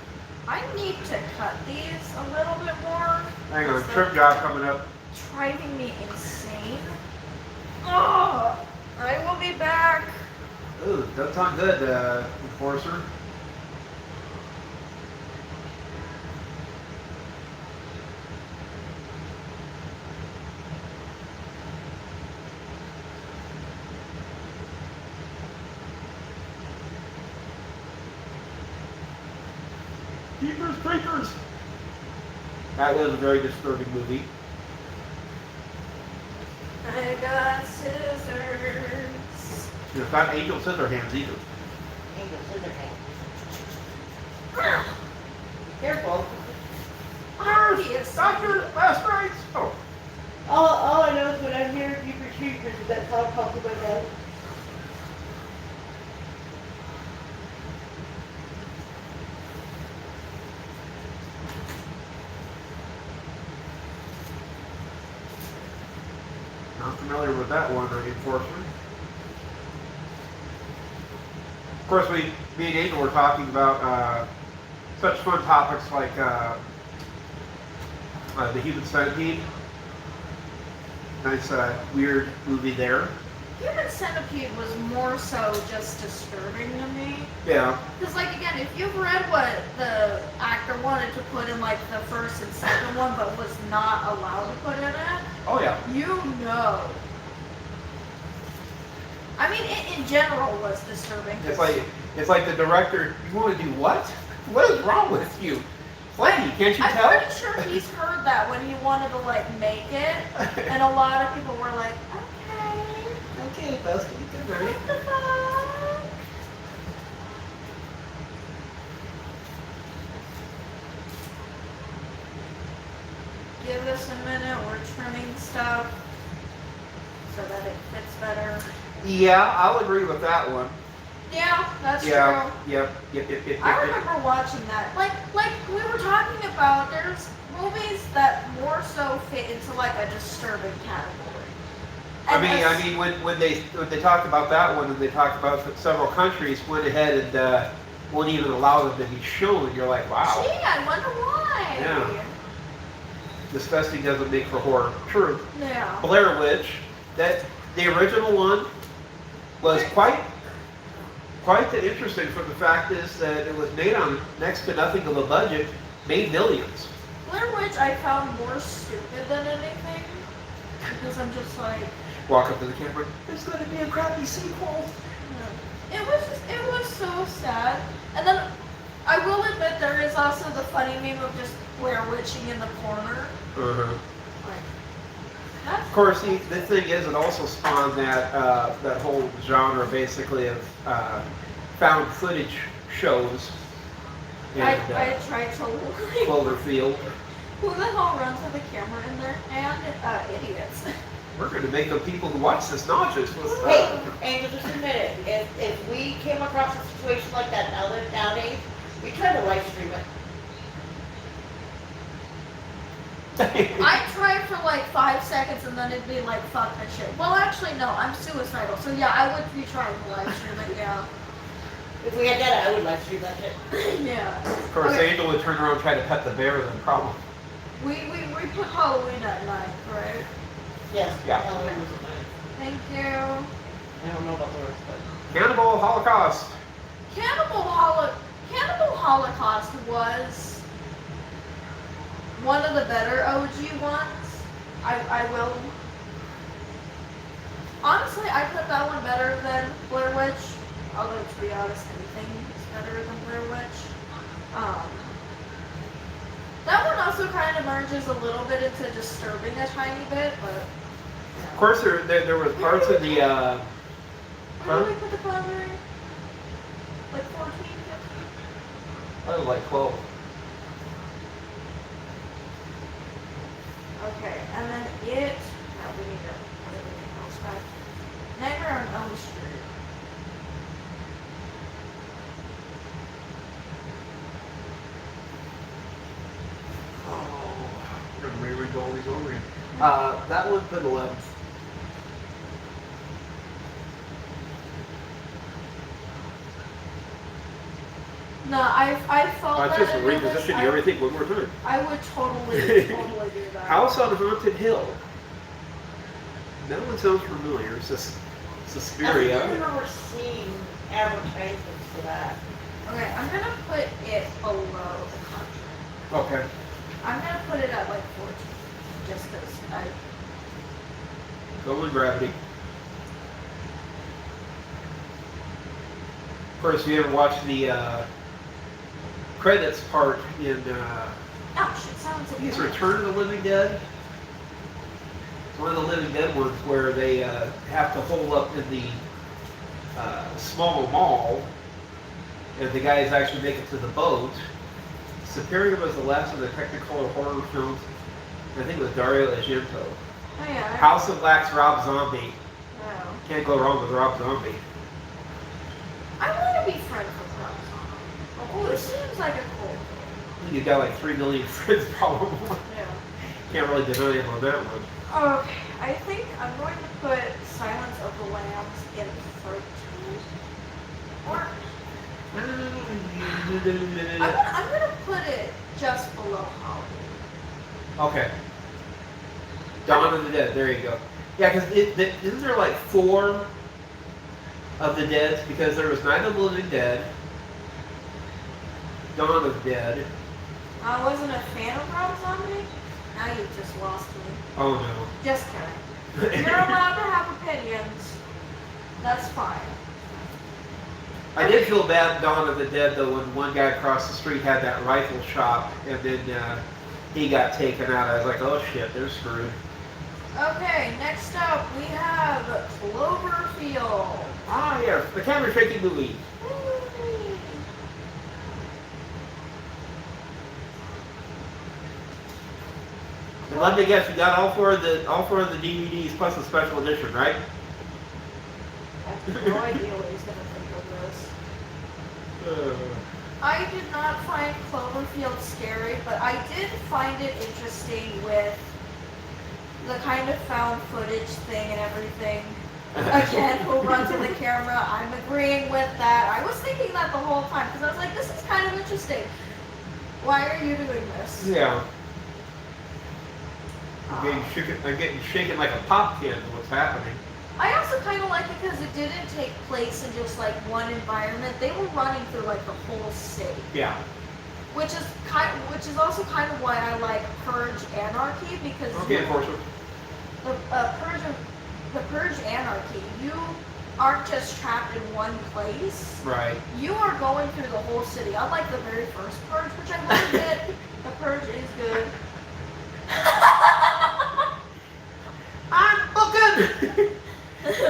I need to cut these a little bit more. Hang on, It's trip job coming up. driving me insane. Oh, I will be back. Ooh, doesn't sound good, Enforcer. Keepers, creepers. That was a very disturbing movie. I got scissors. It's not Angel Scissorhands either. Angel Scissorhands. Careful. Obvious. Doctor, last rites. Oh, All I know is when I'm here, Jeepers Creepers, that song pops in my head. not familiar with that one, Enforcer. Of course, me and Angel were talking about such fun topics like the human centipede. Nice, weird movie there. Human Centipede was more so just disturbing to me. Yeah. Because, like, again, if you've read what the actor wanted to put in, like, the first and second one, but was not allowed to put in it, Oh yeah. you know. I mean, it in general was disturbing. It's like the director. You want to do what? What is wrong with you, Flanny? Can't you tell? I'm pretty sure he's heard that when he wanted to, like, make it, and a lot of people were like, okay. Okay, Busty, good night. What the fuck? Give this a minute. We're trimming stuff so that it fits better. Yeah, I'll agree with that one. Yeah, that's Yeah. true. Yep. I remember watching that. Like we were talking about. There's movies that more so fit into like a disturbing category. And I mean, when they talked about that one, and they talked about several countries went ahead and won't even allow them to be shown. You're like, wow. Gee, I wonder why. Yeah. Disgusting doesn't make for horror. True. Yeah. Blair Witch, that the original one was quite interesting. From the fact is that it was made on next to nothing of a budget, made millions. Blair Witch I found more stupid than anything because I'm just like. Walk up to the camera. There's going to be a crappy sequel. It was so sad. And then I will admit there is also the funny meme of just Blair Witching in the corner. Uh-huh. Like, that's Of course, the thing is, it also spawned that whole genre basically of found footage shows. And, I tried to like, Cloverfield. who the hell runs with a camera in there? And idiots. We're going to make the people who watch this nauseous. Hey, Angel, just admit it. If we came across a situation like that nowadays, we try to live stream it. I tried for like 5 seconds and then it'd be like, fuck that shit. Well, actually, no, I'm suicidal. So yeah, I would be trying to live stream it, yeah. If we had that, I would live stream that shit. Yeah. Of course, Okay. Angel would turn around and try to pet the bear, then problem. We put Halloween at night, right? Yes. Yeah. Halloween was a night. Thank you. I don't know about the rest, but. Cannibal Holocaust. Cannibal Holocaust was one of the better OG ones. I will. Honestly, I put that one better than Blair Witch. Although, to be honest, anything is better than Blair Witch. That one also kind of merges a little bit into disturbing a tiny bit, but. Of course, there was parts of the. Where did we put the clover? Like 14, 15? I was like 12. Okay, and then it. No, we need to put everything else back. Nightmare on Elm Street. Oh, we're going to reread all these over again. That one put 11. No, I felt I that just in this, repositioned everything one more time. I would totally do that. House on Haunted Hill. That one sounds familiar. It's just I Suspiria. remember seeing advertisements for that. Okay, I'm gonna put it below the Conjuring. Okay. I'm gonna put it at like 14, just because I. Go with Gravity. Of course, if you ever watched the credits part in Oh shit! Sounds I think it's Return of the Living Dead. It's one of the Living Dead ones where they have to hole up in the small mall, and the guys actually make it to the boat. Superior was the last of the Technicolor horror films. I think it was Dario Argento. Oh yeah. House of Wax, Rob Zombie. Oh. Can't go wrong with Rob Zombie. I want to be friends with Rob Zombie. Oh, it seems like a cool. I think you got like 3 million friends probably. Yeah. Can't really deny him on that one. Okay, I think I'm going to put Silence of the Lambs in 13. Or I'm gonna put it just below Halloween. Okay. Dawn of the Dead, there you go. Yeah, because isn't there like 4 of the deads? Because there was Night of the Living Dead, Dawn of the Dead. I wasn't a fan of Rob Zombie. Now you've just lost me. Oh no. Just kidding. You're allowed to have opinions. That's fine. I did feel bad Dawn of the Dead though when one guy across the street had that rifle shop and then he got taken out. I was like, oh shit, they're screwed. Okay, next up we have Cloverfield. Ah yes, the camera shaking movie. And let me guess, you got all four of the DVDs plus the special edition, right? I have no idea what he's gonna think of this. I did not find Cloverfield scary, but I did find it interesting with the kind of found footage thing and everything. Again, who runs in the camera? I'm agreeing with that. I was thinking that the whole time because I was like, this is kind of interesting. Why are you doing this? Yeah. I'm getting shaken like a pop can. What's happening? I also kind of like it because it didn't take place in just like one environment. They were running through like the whole city. Yeah. Which is also kind of why I like Purge Anarchy because Okay, Enforcer. the Purge Anarchy, you aren't just trapped in one place. Right. You are going through the whole city. Unlike the very first Purge, which I will admit, the Purge is good. I'm booking.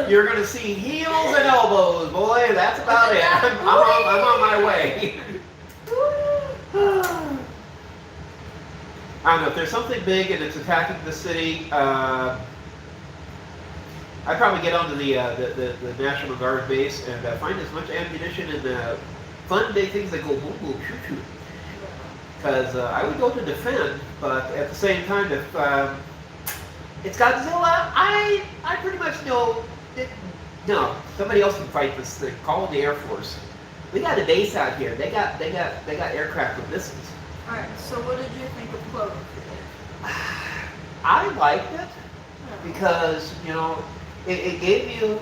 You're gonna see heels and elbows, boy. That's about it. I'm on my way. I don't know if there's something big and it's attacking the city. I'd probably get onto the National Guard base and find as much ammunition and fun big things that go boom boom shoot shoot. Because I would go to defend, but at the same time, if it's Godzilla, I pretty much know that no, somebody else can fight this thing. Call the Air Force. We got a base out here. They got aircraft with missiles. All right. So what did you think of Cloverfield? I liked it because it gave you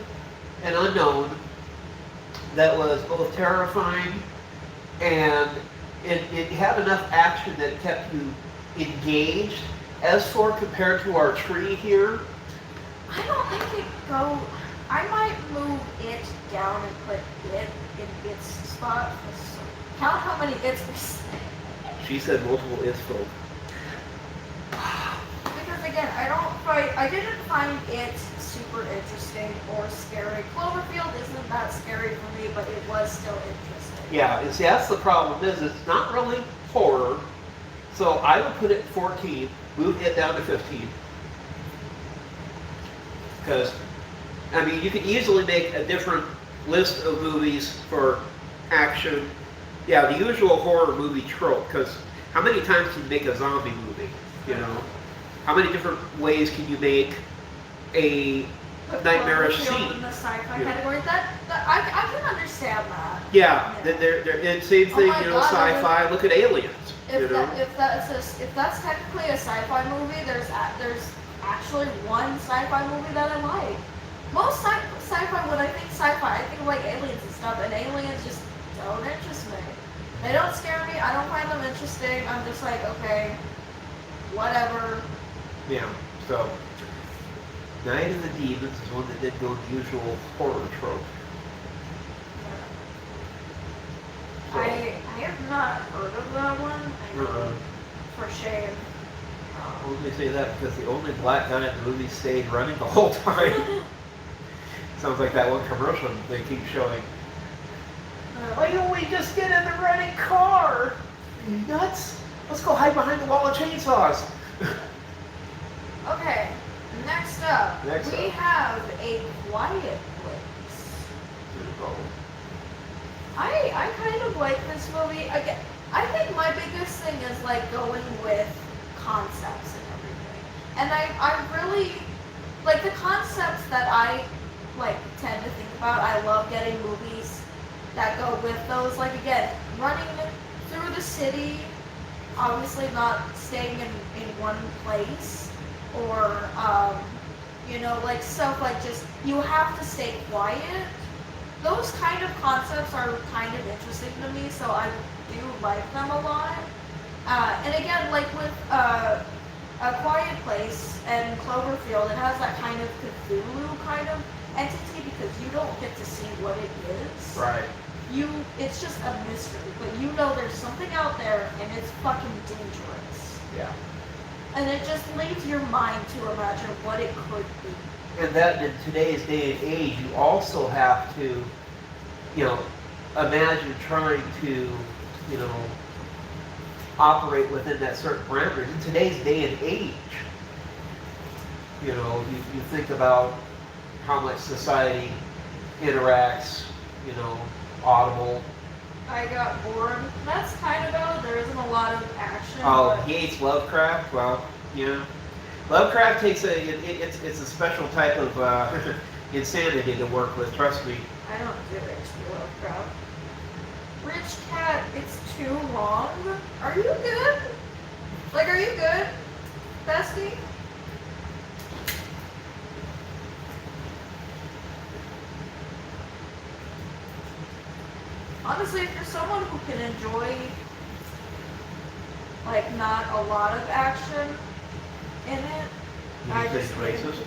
an unknown that was both terrifying and it had enough action that kept you engaged. As for compared to our tree here, I don't think it go. I might move it down and put it in its spot. Count how many its we say. she said multiple it's folk. Because again, I didn't find it super interesting or scary. Cloverfield isn't that scary for me, but it was still interesting. Yeah, and see that's the problem is it's not really horror. So I would put it 14, move it down to 15. Because, I mean, you can easily make a different list of movies for action. Yeah, the usual horror movie trope, because how many times can you make a zombie movie, How many different ways can you make a nightmarish scene? In the sci-fi category, that I can understand that. Yeah, and same thing, my God, sci-fi, look at Aliens, If that's technically a sci-fi movie, there's actually one sci-fi movie that I like. Most sci-fi, when I think sci-fi, I think of like aliens and stuff, and aliens just don't interest me. They don't scare me. I don't find them interesting. I'm just like, okay, whatever. Yeah, so Night of the Demons is one that did go the usual horror trope. So, I have not heard of that one. I know, for shame. I'll only say that because the only black guy in the movie stayed running the whole time. Sounds like that one commercial they keep showing. Why don't we just get in the running car? Are you nuts? Let's go hide behind the wall of chainsaws. Okay, next up, we have A Quiet Place. I kind of like this movie. Again, I think my biggest thing is like going with concepts and everything. And I really like the concepts that I like tend to think about. I love getting movies that go with those. Like again, running through the city, obviously not staying in one place, or You know, like stuff like just, you have to stay quiet. Those kind of concepts are kind of interesting to me, so I do like them a lot. And again, like with A Quiet Place and Cloverfield, it has that kind of Cthulhu kind of entity because you don't get to see what it is. Right. It's just a mystery, but you know there's something out there and it's fucking dangerous. Yeah. And it just leaves your mind to imagine what it could be. And that in today's day and age, you also have to, imagine trying to, operate within that certain parameters. In today's day and age, you think about how much society interacts, audible. I got bored. That's kind of valid. There isn't a lot of action. Oh, but he hates Lovecraft? Well, yeah. Lovecraft takes it's a special type of insanity to work with, trust me. I don't give H.P. Lovecraft. Rich Cat, it's too long. Are you good? Like, are you good, bestie? Honestly, if you're someone who can enjoy, like, not a lot of action in it, You think racist?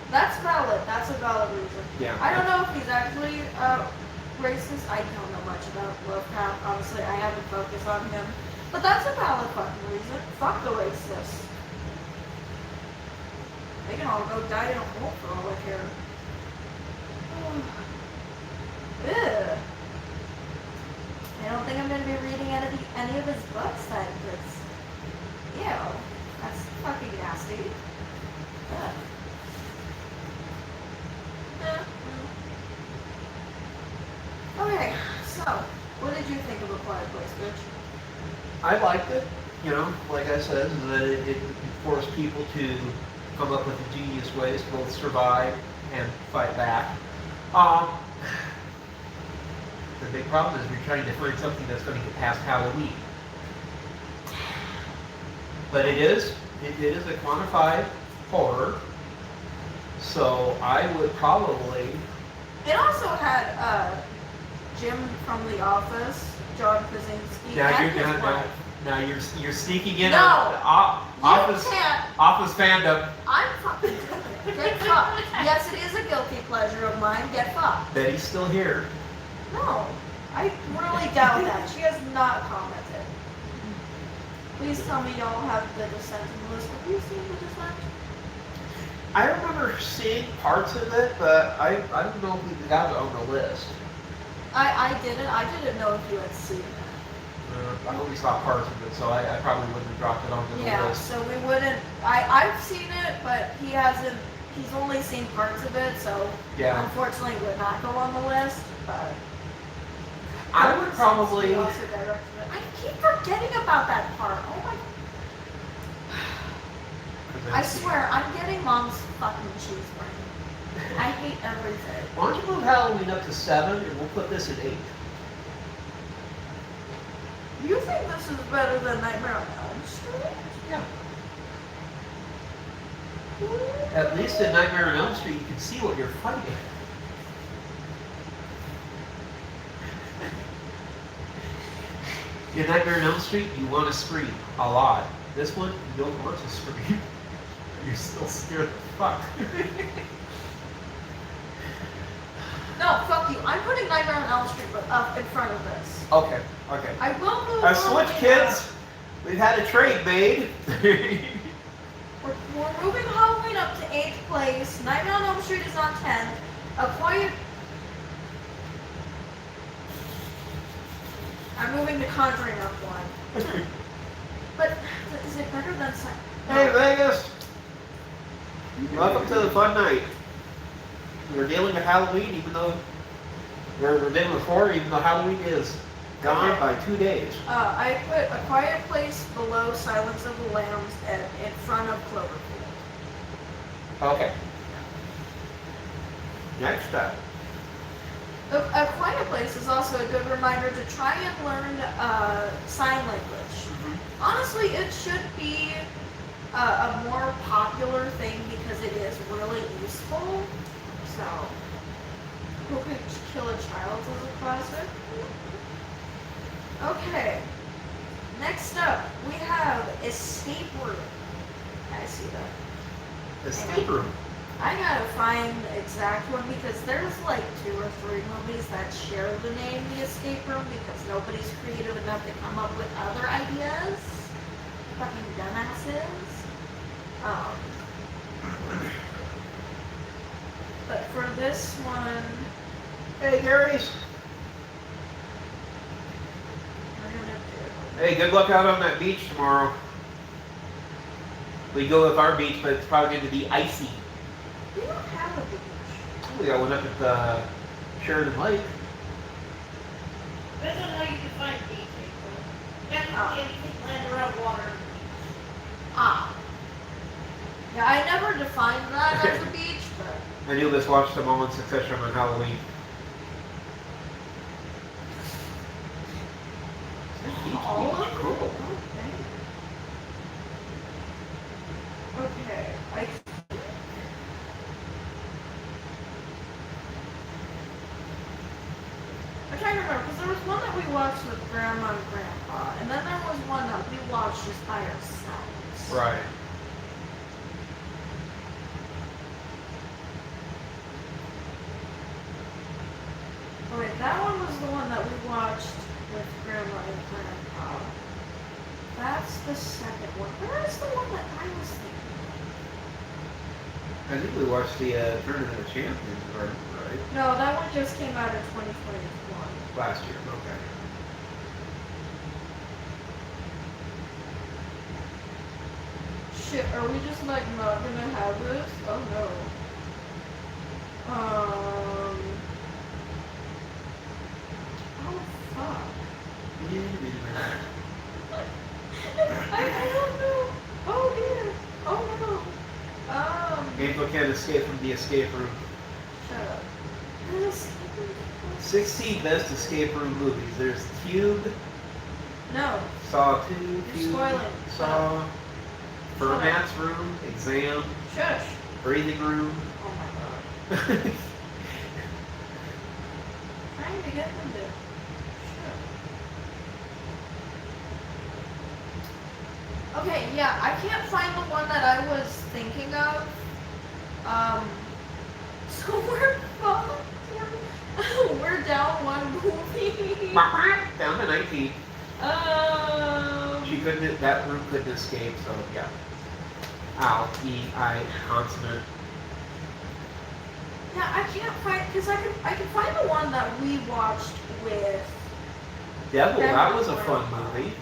That's valid. That's a valid reason. Yeah. I don't know if he's actually racist. I don't know much about Lovecraft. Honestly, I haven't focused on him. But that's a valid fucking reason. Fuck the racists. They can all go die in a hole for all I care. Ugh. I don't think I'm going to be reading any of his books then, because, ew, that's fucking nasty. Ugh. Okay, so, what did you think of A Quiet Place, Rich? I liked it, like I said, that it forced people to come up with ingenious ways to both survive and fight back. The big problem is we're trying to find something that's going to get past Halloween. But it is a quantified horror, so I would probably... It also had Jim from The Office, John Krasinski, Now and his wife. you're sneaking in No, on office You can't. office fandom. I'm fucking get fucked. Yes, it is a guilty pleasure of mine. Get fucked. Betty's still here. No, I really doubt that. She has not commented. Please tell me y'all have The Descent in the list. Have you seen The Descent? I remember seeing parts of it, but I don't know if we got it on the list. I didn't know if you had seen it. I only saw parts of it, so I probably wouldn't have dropped it onto the Yeah, list. so we wouldn't. I've seen it, but he hasn't. He's only seen parts of it, so Yeah. unfortunately would not go on the list. But I would probably... He also directed it. I keep forgetting about that part. Oh my! I swear, I'm getting mom's fucking cheese brain. I hate everything. Why don't you move Halloween up to 7, and we'll put this at 8. You think this is better than Nightmare on Elm Street? Yeah. At least in Nightmare on Elm Street, you can see what you're fighting. In Nightmare on Elm Street, you want to scream a lot. This one, you don't want to scream. You're still scared the fuck. No, fuck you. I'm putting Nightmare on Elm Street up in front of this. Okay. I will move Our Halloween Switch kids, up. we've had a trade made. We're moving Halloween up to 8th place. Nightmare on Elm Street is on 10th. A Quiet... I'm moving The Conjuring up 1. But is it better than... Hey, Vegas. Welcome to the fun night. We're dealing with Halloween, even though we're dealing with horror, even though Halloween is gone by 2 days. I put A Quiet Place below Silence of the Lambs and in front of Cloverfield. Okay. Next up. A Quiet Place is also a good reminder to try and learn sign language. Honestly, it should be a more popular thing because it is really useful. So, who could kill a child as a classic? Okay. Next up, we have Escape Room. I see that. Escape room. I gotta find the exact one because there's like 2 or 3 movies that share the name The Escape Room because nobody's creative enough to come up with other ideas. Fucking dumbasses. But for this one, Hey, Gary's. we're gonna do. Hey, good luck out on that beach tomorrow. We go with our beach, but it's probably going to be icy. We don't have a beach. We got one up at Sheridan Lake. Depends on how you define beach, definitely anything land around water. Ah. Yeah, I never defined that as a beach, but I knew this watched them all in succession on Halloween. all of them? Cool. Okay. I'm trying to remember because there was one that we watched with Grandma and Grandpa, and then there was one that we watched just by ourselves. Right. Oh wait, that one was the one that we watched with Grandma and Grandpa. That's the second one. Where is the one that I was thinking I think we watched the Tournament of Champions, right? of? No, that one just came out in 2021. Last year. Okay. Shit, are we just like not gonna have this? Oh no. Oh fuck. I don't know. Oh dear. Oh no. People can't escape from the escape room. Shut up. This- 16 best escape room movies. There's Cube, No. Saw 2, You're Cube, spoiling. Saw, Fermat's Room, Exam, Shush. Breathing Room. Oh my god. Trying to get them to. Shut. Okay, yeah, I can't find the one that I was thinking of. So we're fucked. We're down one movie. Down to 19. She couldn't. That room couldn't escape. So yeah. Ow. E-I consonant. Yeah, I can't find because I can find the one that we watched with. Devil. That was a fun movie.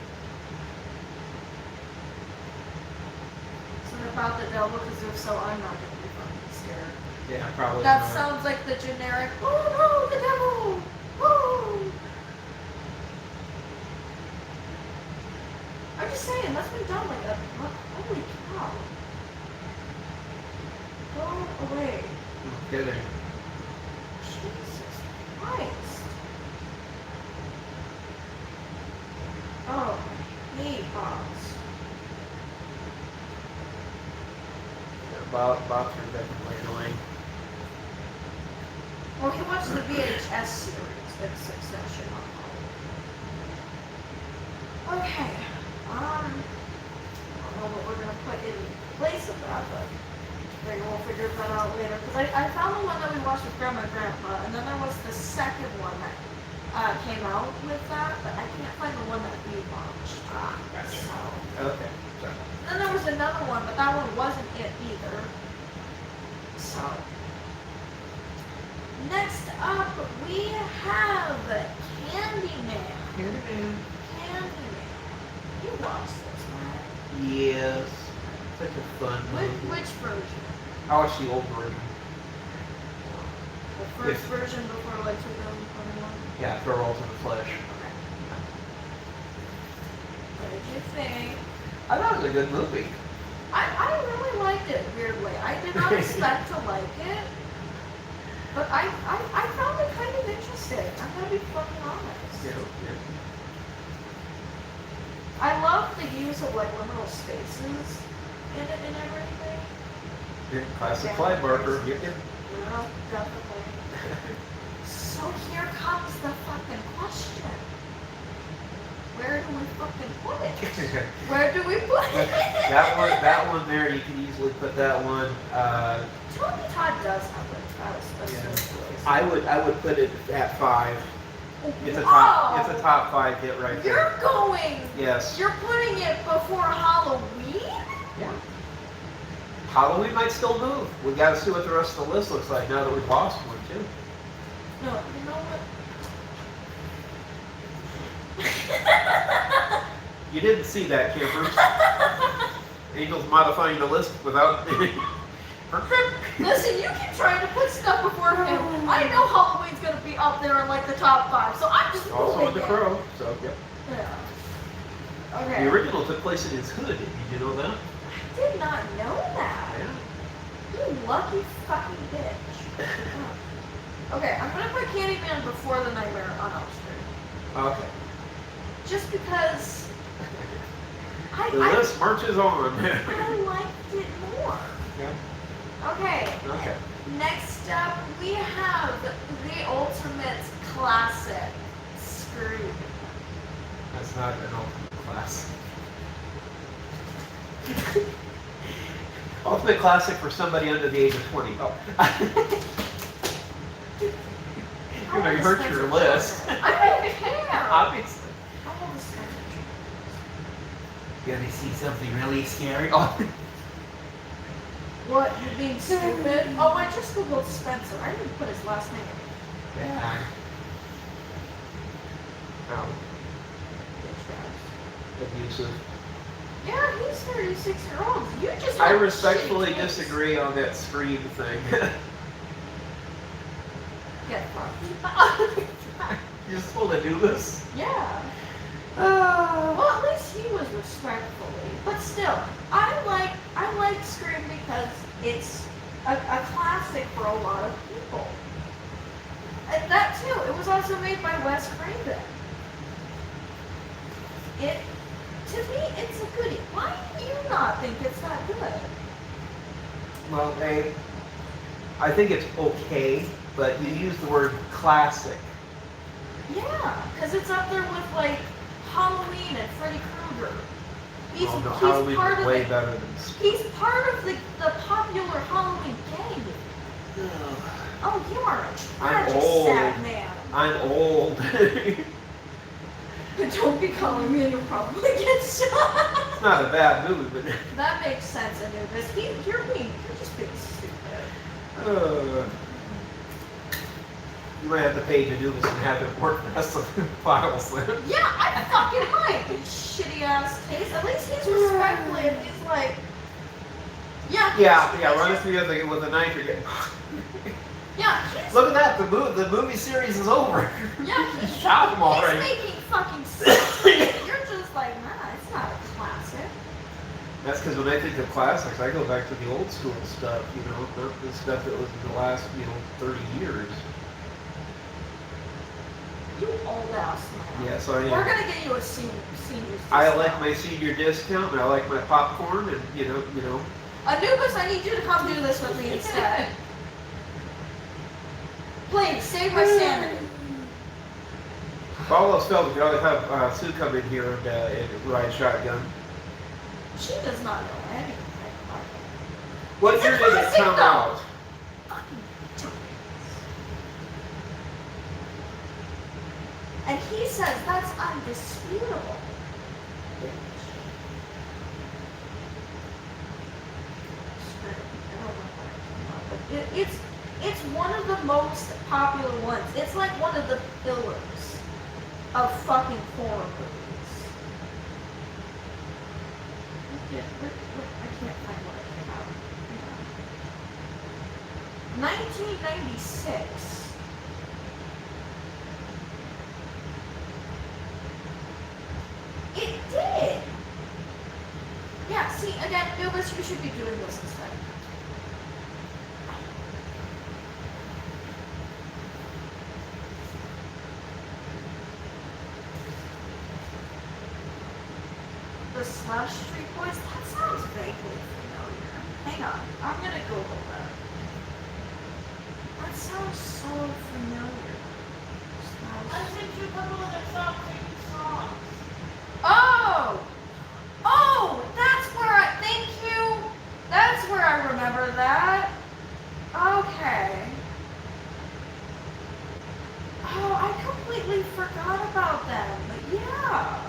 Something about the devil because if so, I'm not gonna be fucking scared. Yeah, probably. That not. sounds like the generic. Oh no, the devil! Oh. I'm just saying, let's be done like that. Holy cow! Go away. No kidding. Jesus Christ. Oh, I hate bots. Bots are definitely annoying. Well, he watched the VHS series in succession on Halloween. Okay. I don't know what we're gonna put in place of that, but maybe we'll figure that out later. Because I found the one that we watched with Grandma and Grandpa, and then there was the second one that came out with that, but I can't find the one that we watched. Gotcha. So. Okay. Sorry. Then there was another one, but that one wasn't it either. So. Next up, we have Candyman. Candyman. You watched this, right? Yes. Such a fun movie. Which version? I watched the old version. The first Yes. version before like 2021? Yeah, throw rolls in the flesh. Okay. What did you think? I thought it was a good movie. I really liked it, weirdly. I did not expect to like it. But I found it kind of interesting. I'm gonna be fucking honest. Yeah. I love the use of like liminal spaces. in it and everything. Yeah, classic flag marker. Yeah. Well, definitely. So here comes the fucking question. Where do we fucking put it? Where do we put it? that one there, you can easily put that one. Tony Todd does have a special place. I would put it at 5. It's a Oh! top 5 hit right there. You're going. Yes. You're putting it before Halloween? Yeah. Halloween might still move. We got to see what the rest of the list looks like now that we've lost one too. No, you know what? You didn't see that, campers. Angel's modifying the list without. Listen, you keep trying to put stuff before him. I know Halloween's gonna be up there in like the top 5, so I'm just Also moving in the it. Crow. So yep. Yeah. Okay. The original took place in his hood. Did you know that? I did not know that. Yeah. You lucky fucking bitch. Oh. Okay, I'm gonna put Candyman before the Nightmare on Elm Street. Okay. Just because The list marches on. I liked it more. Yeah. Okay. Okay. Next up, we have the ultimate classic, Scream. That's not an ultimate class. Ultimate classic for somebody under the age of 20. Oh. You're gonna hurt your list. I don't care. Obviously. I want to spend You gonna see something really scary? Oh. What, you're being stupid? Oh, I just googled Spencer. I didn't put his last name. Yeah. No. Abusive. Yeah, he's 36-year-old. You just I have respectfully shitty taste. disagree on that Scream thing. Get fucked. You're supposed to do this? Yeah. Well, at least he was respectfully. But still, I like Scream because it's a classic for a lot of people. And that too, it was also made by Wes Craven. To me, it's a goodie. Why do you not think it's that good? Well, Abe, I think it's okay, but you use the word classic. Yeah, because it's up there with like Halloween and Freddy Krueger. He's Halloween part is of way the, better than Scream. he's part of the popular Halloween gang. Oh, you are a I'm tragic old. sad man. I'm old. Don't be calling me and you'll probably get shot. It's not a bad movie, but That makes sense, Anubis. You're just being stupid. You might have to pay Anubis and have him work the rest of the files then. Yeah, I fucking might. You shitty ass taste. At least he's respectful and he's like, yeah. Run it through with a knife. You're getting. Yeah, he's, Look at that. The movie series is over. yeah, You shot him already. He's making fucking sense. You're just like, nah, it's not a classic. That's because when I think of classics, I go back to the old school stuff. You know, not the stuff that was in the last 30 years. You old ass man. Yes, I am. We're gonna get you a senior's I discount. like my senior discount, and I like my popcorn, and you know. Anubis, I need you to come do this with me instead. Please, save my sanity. If all else fails, we could always have Sue come in here and ride shotgun. She does not know anything about What It's year a did it classic, come though. out? fucking toys. And he says that's undisputable. It's one of the most popular ones. It's like one of the pillars of fucking horror movies. I can't find what it came out. 1996. It did. Yeah, see, again, Nubis, you should be doing this instead. The Slash Street Boys? That sounds vaguely familiar. Hang on, I'm gonna Google that. That sounds so familiar. I sent you a couple of their songs, songs. Oh! Oh! That's where thank you! That's where I remember that. Okay. Oh, I completely forgot about them, but yeah.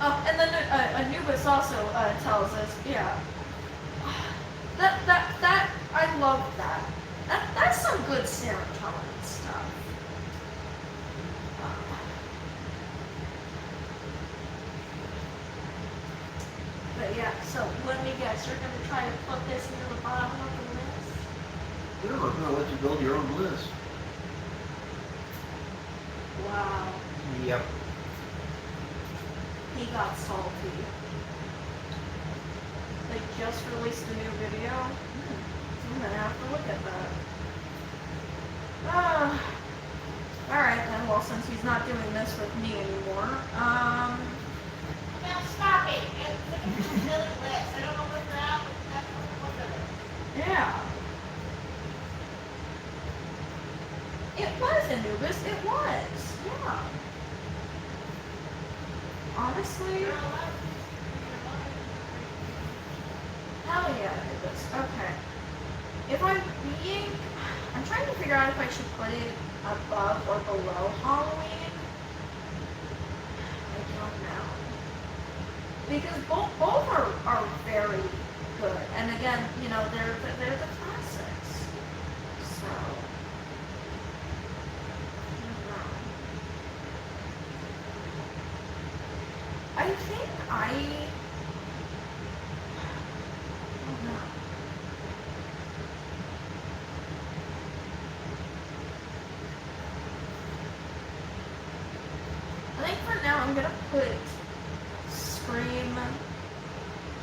Oh, and then Anubis also tells us, yeah. That, I love that. That's some good serotonin stuff. But yeah, so let me guess, you're gonna try to put this near the bottom of the list? No, I'm gonna let you build your own list. Wow, Yep. he got salty. They just released a new video. I'm gonna have to look at that. Alright then, well since he's not doing this with me anymore, Now stop it. And look at this silly list. I don't know what they're at, but that's what they're at. yeah. It was Anubis, it was, yeah. Honestly, They're allowed. hell yeah, Anubis, okay. If I'm trying to figure out if I should put it above or below Halloween. I don't know. Because both are very good. And again, you know, they're the classics. So I don't know. I think I don't know. I think for now I'm gonna put Scream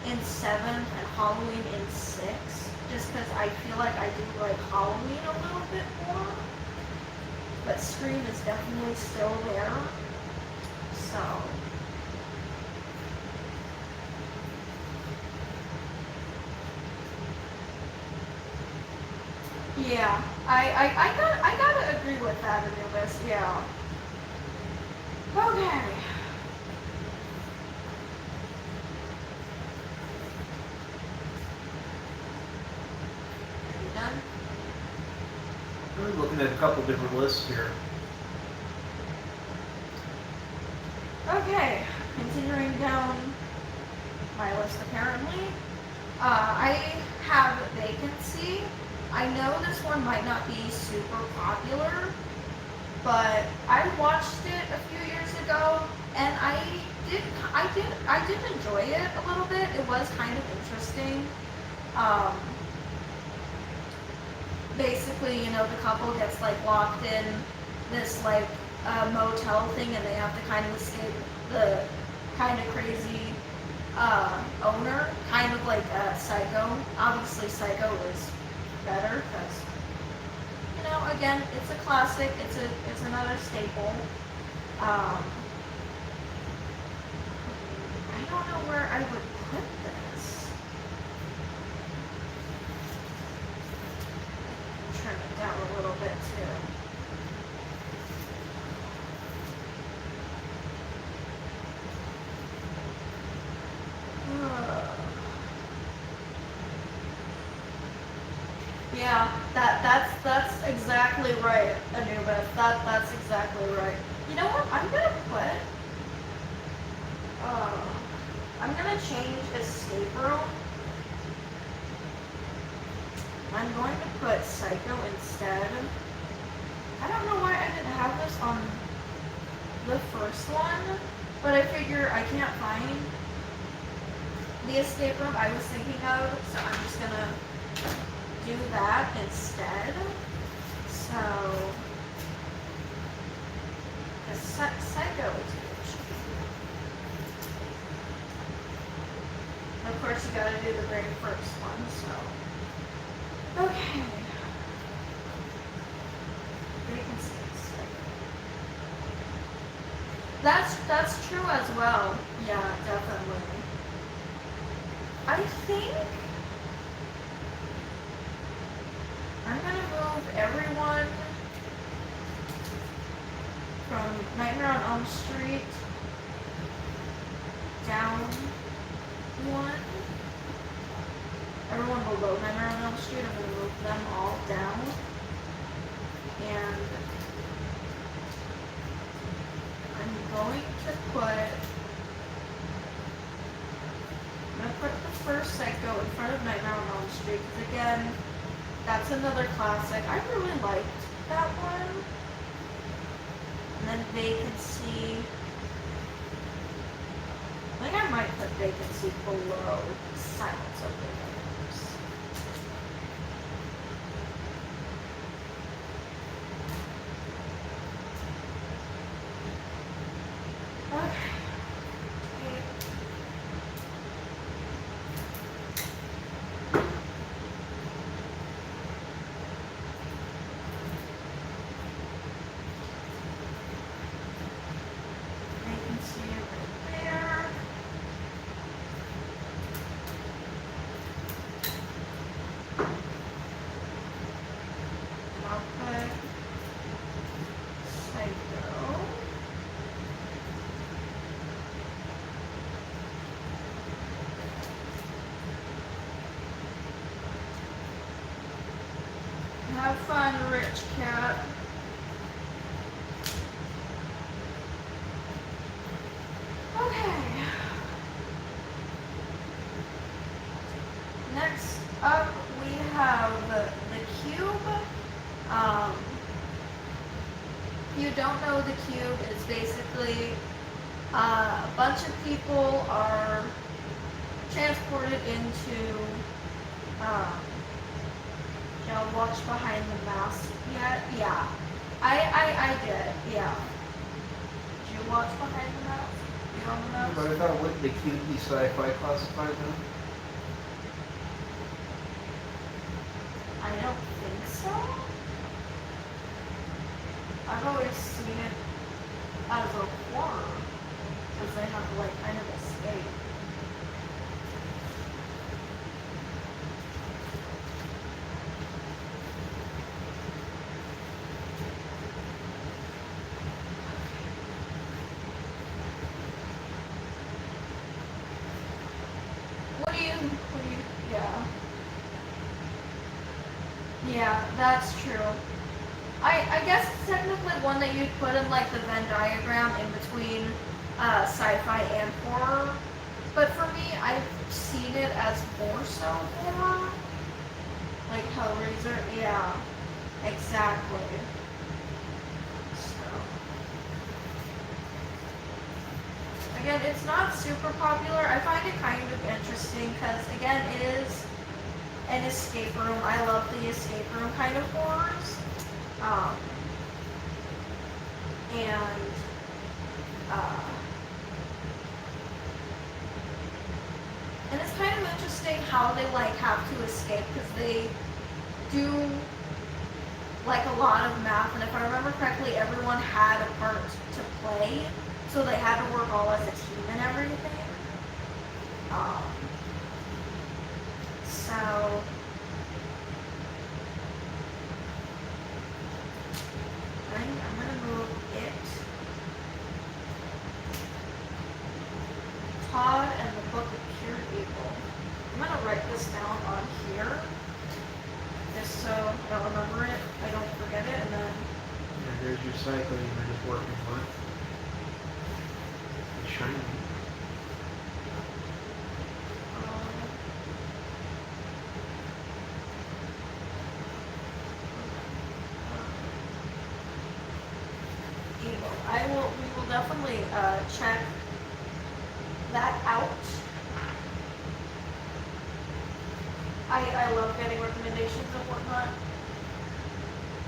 in 7th and Halloween in 6th, just because I feel like I do like Halloween a little bit more. But Scream is definitely still there. So yeah, I gotta agree with that, Anubis, yeah. Okay. Are you done? I'm looking at a couple different lists here. Okay, continuing down my list apparently. I have Vacancy. I know this one might not be super popular, but I watched it a few years ago and I did enjoy it a little bit. It was kind of interesting. Basically, you know, the couple gets like locked in this like motel thing and they have to kind of escape the kind of crazy owner, kind of like Psycho. Obviously Psycho is better because, you know, again, it's a classic, it's another staple. I don't know where I would put this. Turn it down a little bit too. Yeah, that's exactly right, Anubis. That's exactly right. You know what? I'm gonna change escape room. I'm going to put Psycho instead. I don't know why I didn't have this on the first one, but I figure I can't find the escape room I was thinking of, so I'm just gonna do that instead. So, the Psycho is good. Of course, you gotta do the very first one, so. Okay. Vacancy. That's true as well. Yeah, definitely. I think I'm gonna move everyone from Nightmare on Elm Street down one. Everyone below Nightmare on Elm Street, I'm gonna move them all down. And I'm going to put the first Psycho in front of Nightmare on Elm Street, because again, that's another classic. I really liked that one. And then Vacancy. I think I might put Vacancy below Silence of the Lambs. Okay. Vacancy right there. I'll put Psycho. Have fun, rich cat. Okay. Next up, we have the cube. If you don't know, the cube is basically a bunch of people are transported into. Y'all watch Behind the Mask yet? Yeah. I did. Yeah. Did you watch Behind the Mask? You on the mask? But I thought, wouldn't the cube be sci-fi classified then? I don't think so. I've always seen it as a horror, because they have to like kind of escape. Yeah. Yeah, that's true. I guess it's technically one that you'd put in like the Venn diagram in between sci-fi and horror. But for me, I've seen it as more so horror. Like Hellraiser, yeah. Exactly. So. Again, it's not super popular. I find it kind of interesting because, again, it is an escape room. I love the escape room kind of horrors. And it's kind of interesting how they like have to escape because they do like a lot of math, and if I remember correctly, everyone had a part to play, so they had to work all as a team and everything. So I'm gonna move it, Todd, and the Book of Pure Evil. I'm gonna write this down on here, just so I don't remember it, I don't forget it, and then. Yeah, there's your cycle you were just working with. It's shiny. We will definitely check that out. I love getting recommendations and whatnot.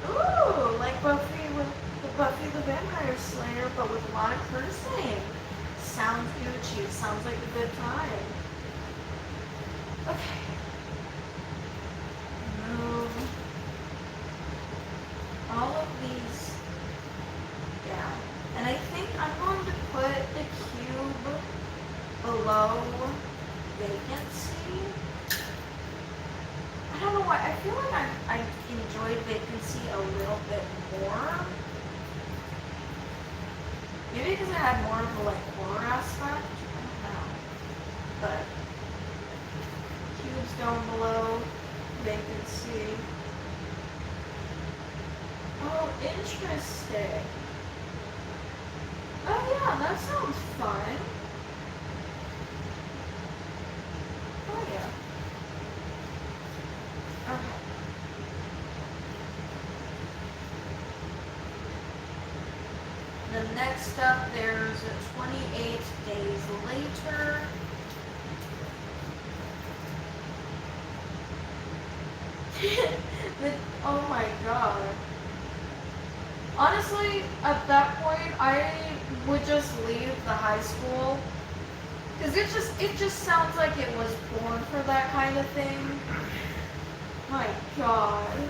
Ooh, like Buffy the Vampire Slayer, but with a lot of cursing. Sounds Gucci. Sounds like a good time. Okay. Move all of these down. And I think I'm going to below Vacancy. I don't know why. I feel like I enjoyed Vacancy a little bit more. Maybe because it had more of a like horror aspect. I don't know. But Cubes down below Vacancy. Oh, interesting. Oh yeah, that sounds fun. Oh yeah. Okay. The next up, there's 28 days later. Oh my god. Honestly, at that point, I would just leave the high school. Because it just sounds like it was born for that kind of thing. My god.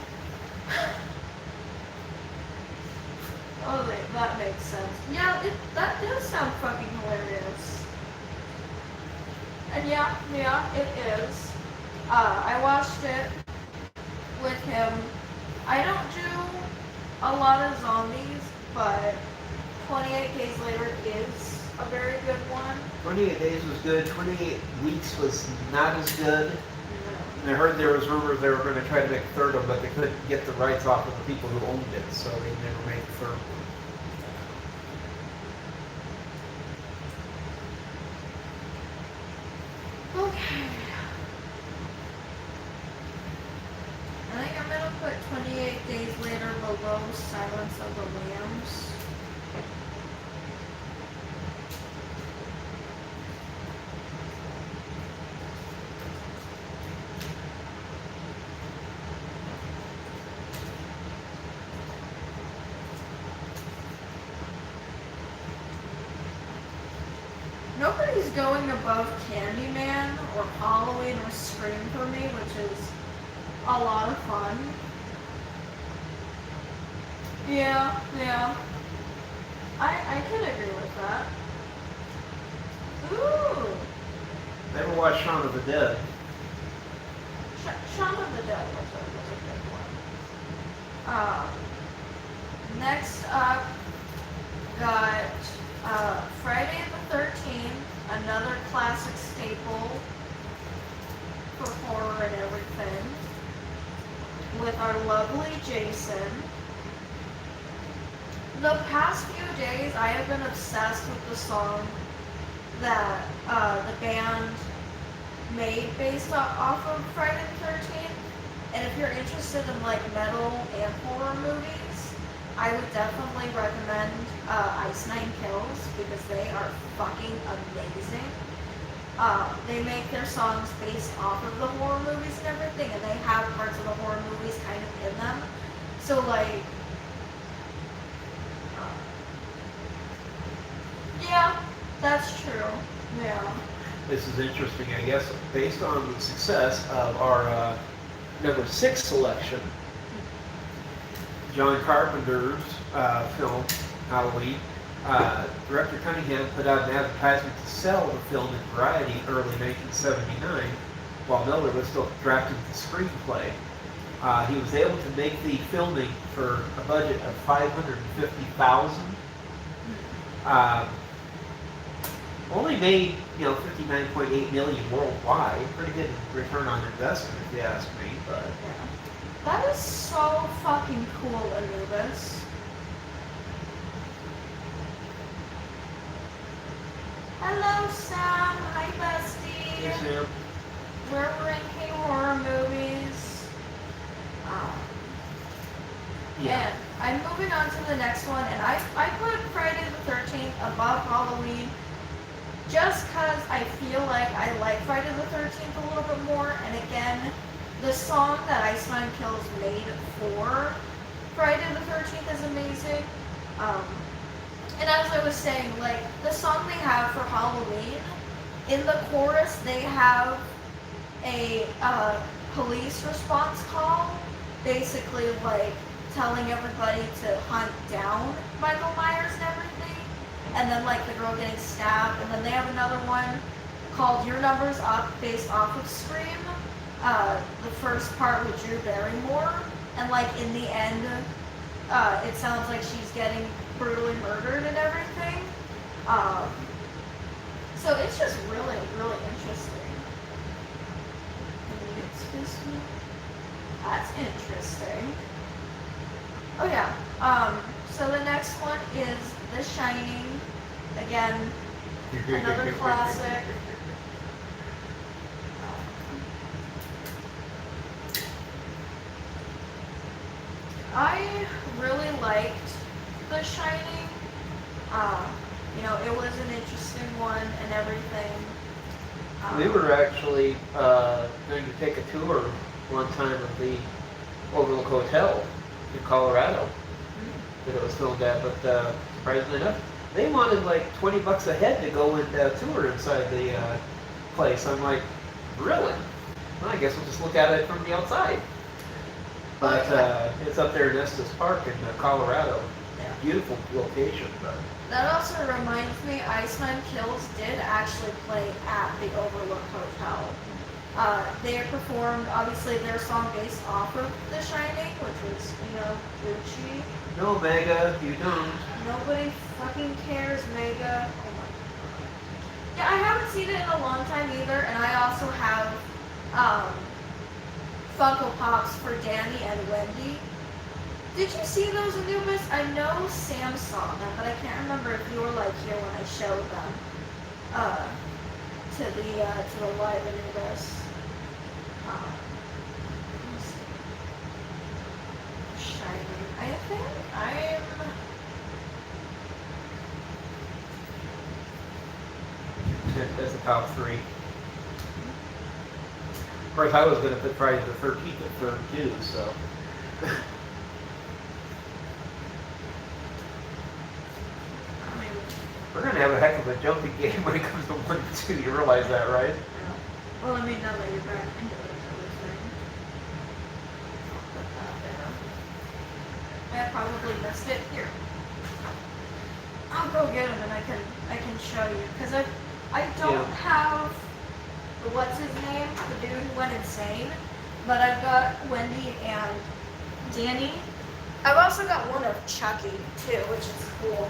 Oh, that makes sense. Yeah, that does sound fucking hilarious. And yeah, it is. I watched it with him. I don't do a lot of zombies, but 28 Days Later is a very good one. 28 Days was good. 28 Weeks was not as good. And I heard there was rumors they were going to try to make a third one, but they couldn't get the rights off of the people who owned it, so they never made the third one. Okay. I think I'm gonna put 28 Days Later below Silence of the Lambs. Nobody's going above Candyman or Halloween or Scream for me, which is a lot of fun. Yeah. I can agree with that. Ooh! Never watched Shaun of the Dead. Shaun of the Dead was a good one. Next up, got Friday the 13th, another classic staple for horror and everything, with our lovely Jason. The past few days, I have been obsessed with the song that the band made based off of Friday the 13th. And if you're interested in like metal and horror movies, I would definitely recommend Ice Nine Kills because they are fucking amazing. They make their songs based off of the horror movies and everything, and they have parts of the horror movies kind of in them. So like, yeah, that's true. Yeah. This is interesting, I guess, based on the success of our number 6 selection, John Carpenter's film, Halloween. Director Cunningham put out an advertisement to sell the film in Variety early 1979, while Miller was still drafting the screenplay. He was able to make the filming for a budget of $550,000. Only made, $59.8 million worldwide. Pretty good return on investment, if you ask me. But Yeah. That is so fucking cool, Anubis. Hello, Sam. Hi, bestie. yes, Sam. We're ranking horror movies. Yeah. And I'm moving on to the next one, and I put Friday the 13th above Halloween just because I feel like I like Friday the 13th a little bit more, and again, the song that Ice Nine Kills made for Friday the 13th is amazing. And as I was saying, like, the song they have for Halloween, in the chorus they have a police response call, basically like telling everybody to hunt down Michael Myers and everything, and then like the girl getting stabbed, and then they have another one called Your Number's Up, based off of Scream. The first part with Drew Barrymore, and like in the end, it sounds like she's getting brutally murdered and everything. So it's just really, really interesting. That's interesting. Oh yeah. So the next one is The Shining. Again, another classic. I really liked The Shining. You know, it was an interesting one and everything. We were actually going to take a tour one time of the Overlook Hotel in Colorado that it was filmed at, but surprisingly enough, they wanted like $20 a head to go and tour inside the place. I'm like, really? Well, I guess we'll just look at it from the outside. But it's up there in Estes Park in Colorado. Yeah. Beautiful location. But That also reminds me, Iceman Kills did actually play at the Overlook Hotel. They performed, obviously, their song based off of The Shining, which was, you know, Gucci. no, Mega, you don't. Nobody fucking cares, Mega. Oh my god. Yeah, I haven't seen it in a long time either, and I also have Funko Pops for Danny and Wendy. Did you see those, Anubis? I know Sam saw them, but I can't remember if you were like here when I showed them to the live Anubis. Let me see. Shining. I think I'm. That's the top three. Of course, I was going to put Friday the 13th at third too, so. We're going to have a heck of a jumping game when it comes to 1 and 2. You realize that, right? Yeah. Well, I mean, now that you're back into it, everything. Put that there. I probably missed it. Here. I'll go get them and I can show you, because I don't have the what's his name, the dude who went insane, but I've got Wendy and Danny. I've also got one of Chucky too, which is cool.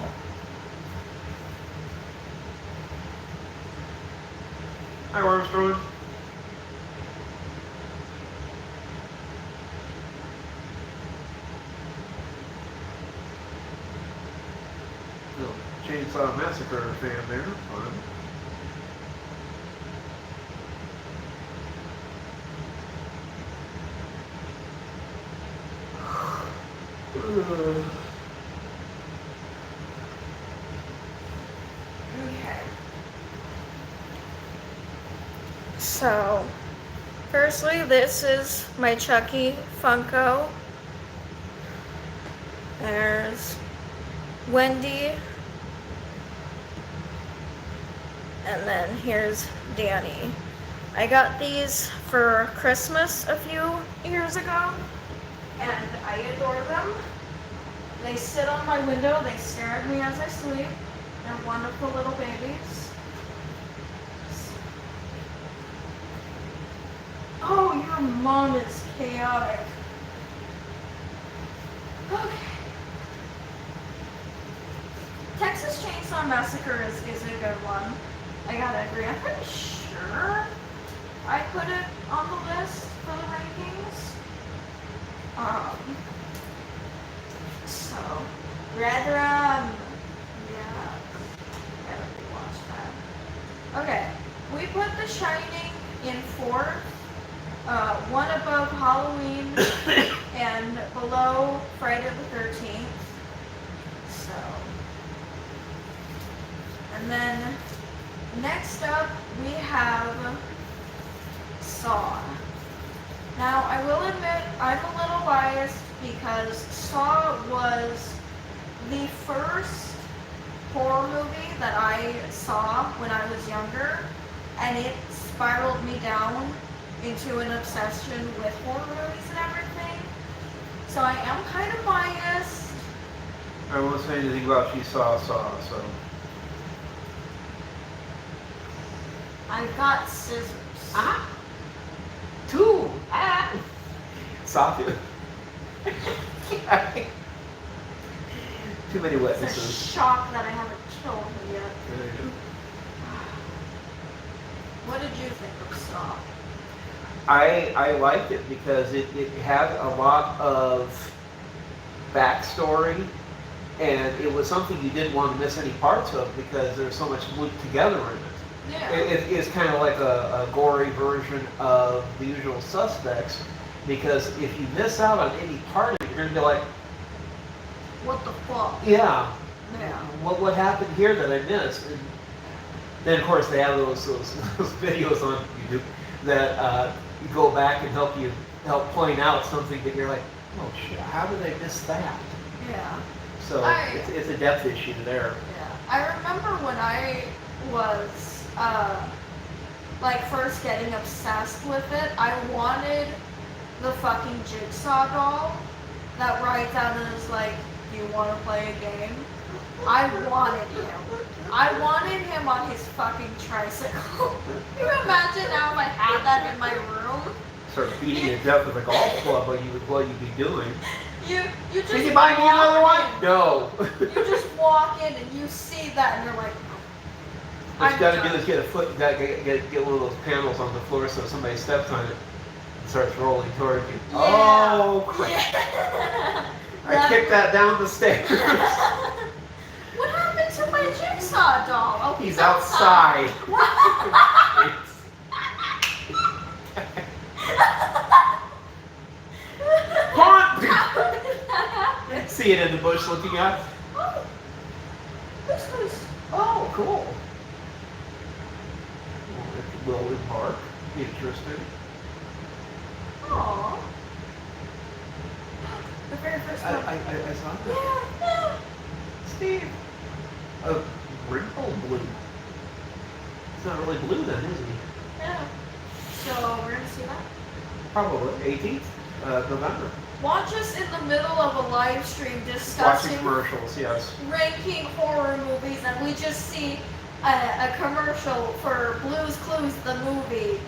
Hi, Armstrong. Little Chainsaw Massacre fan there. Fun. Okay. So, firstly, this is my Chucky Funko. There's Wendy. And then here's Danny. I got these for Christmas a few years ago, and I adore them. They sit on my window, they stare at me as I sleep. They're wonderful little babies. Oh, your mom is chaotic. Okay. Texas Chainsaw Massacre is a good one. I gotta agree. I'm pretty sure I put it on the list for the rankings. So, Red Rum. Yeah. Gotta rewatch that. Okay. We put The Shining in 4th. One above Halloween and below Friday the 13th. So, and then next up we have Saw. Now I will admit I'm a little biased because Saw was the first horror movie that I saw when I was younger, and it spiraled me down into an obsession with horror movies and everything. So I am kind of biased. I won't say anything about she saw, so. I got scissors. Ah. 2. Ah. Stop it. Too many It's a witnesses. shock that I haven't killed him yet. What did you think of Saw? I liked it because it had a lot of backstory, and it was something you didn't want to miss any parts of because there's so much looped together in it. Yeah. It's kind of like a gory version of The Usual Suspects, because if you miss out on any part of it, you're going to be like, What the fuck? yeah, Yeah. what happened here that I missed? And then, of course, they have those videos on YouTube that you go back and help point out something that you're like, oh shit, how did I miss that? Yeah. So it's a depth issue there. Yeah. I remember when I was like first getting obsessed with it, I wanted the fucking Jigsaw doll that writes out and is like, do you want to play a game? I wanted him. I wanted him on his fucking tricycle. Can you imagine now if I had that in my room? Start beating it to death with a golf club, what you'd be doing. You just Can you buy me another walk one? in. No. You just walk in and you see that and you're like, What you gotta I'm do is get a foot, you gotta get one of those panels on the floor so somebody steps on it and starts rolling toward you. Yeah. Oh crap. Yeah. I kicked that down the stairs. What happened to my Jigsaw doll? Oh, He's outside. See it in the bush looking at. Oh, this was. Oh, cool. Will it bark? Interesting. Aww. The very first one. I saw that. Yeah. Steve. A wrinkle blue. He's not really blue then, is he? Yeah. So we're gonna see that. Probably. 18th November. Watch us in the middle of a live stream Watching discussing commercials, yes. ranking horror movies, and we just see a commercial for Blue's Clues, the movie.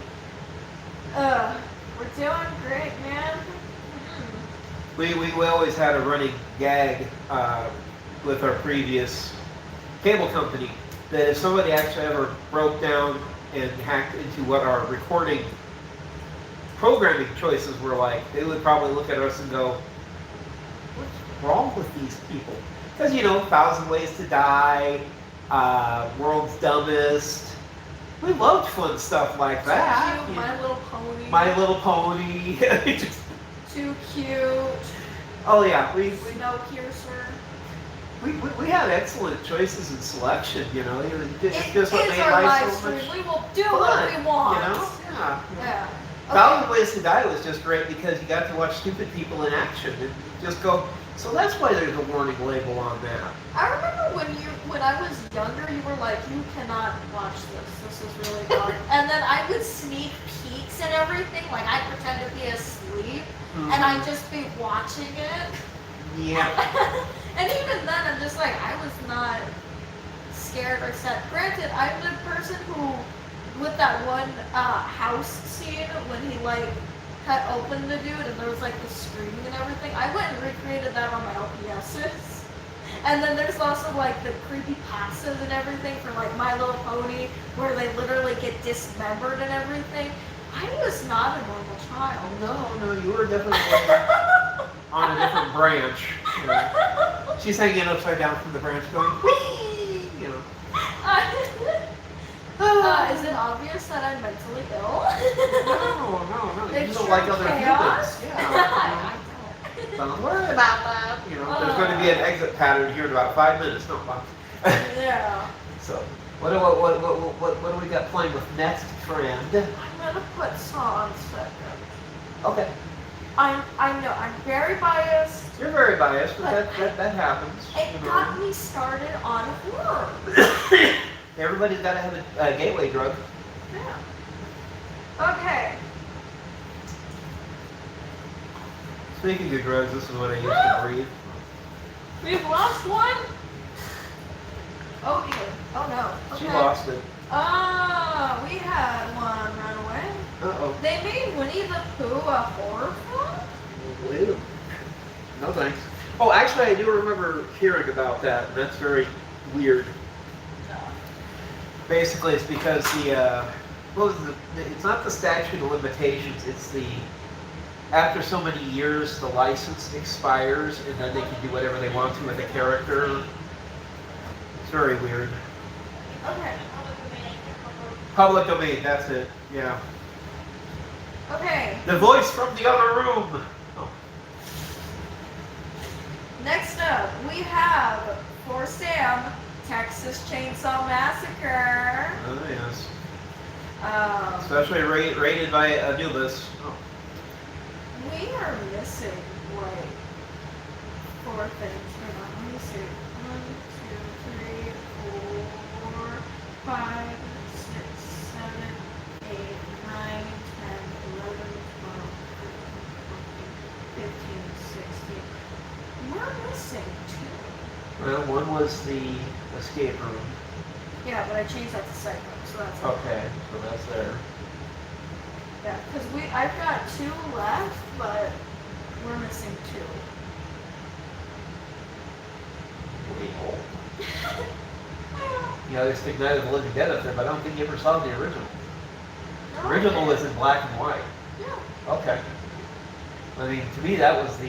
We're doing great, man. We always had a running gag with our previous cable company that if somebody actually ever broke down and hacked into what our recording programming choices were like, they would probably look at us and go, what's wrong with these people? Because, 1,000 Ways to Die, World's Dumbest. We loved fun stuff like that. Too cute, My Little Pony. My Little Pony. Just, Too cute. oh yeah, we Snowpiercer. had excellent choices and selection, It's just what It's made our life live so stream. much We will do fun, what we want. Yeah. Yeah. 1,000 Ways to Die was just great because you got to watch stupid people in action and just go, so that's why there's a warning label on that. I remember when I was younger, you were like, you cannot watch this. This is really dark. And then I would sneak peeks and everything, like I'd pretend to be asleep, and I'd just be watching it. Yeah. And even then, I'm just like, I was not scared or sad. Granted, I'm the person who, with that one house scene when he cut open the dude and there was the screaming and everything, I went and recreated that on my LPSs. And then there's also the creepy pastas and everything for My Little Pony, where they literally get dismembered and everything. I was not a normal child. No, you were definitely on a different branch. She's hanging upside down from the branch going, whee! Is it obvious that I'm mentally ill? No. You It's don't like other chaos? humans. I Yeah. Don't worry about that. There's going to be an exit pattern here in about 5 minutes. No, Bob. Yeah. So, what do we got playing with next, friend? I'm gonna put Saw on second. Okay. I know I'm very biased. You're very biased, but that happens. It got me started on horror. Everybody's got to have a gateway drug. Yeah. Okay. Speaking of drugs, this is what I used to breathe. We've lost one. Okay. Oh no. Okay. She lost it. Ah. We had one run away. Uh-oh. They made Winnie the Pooh a horror film? Ew. No thanks. Oh, actually, I do remember hearing about that, and that's very weird. No. Basically, it's because it's not the statute of limitations, it's after so many years, the license expires, and then they can do whatever they want to with a character. It's very weird. Okay. Public domain, that's it. Yeah. Okay. The voice from the other room. Oh. Next up, we have for Sam, Texas Chainsaw Massacre. Oh, yes. Um, Especially rated by Anubis. Oh. we are missing like 4 things. Hold on, let me see. 1, 2, 3, 4, 5, 6, 7, 8, 9, 10, 11, 12, 13, 14, 15, 16. We're missing 2. Well, one was the escape room. Yeah, but I changed that to Psycho, so that's Okay, so that's there. Yeah, because I've got 2 left, but we're missing 2. Yeah, they stick Night of the Living Dead up there, but I don't think you ever saw the original. No, The original was in black and white. Yeah. Okay. I mean, to me, that was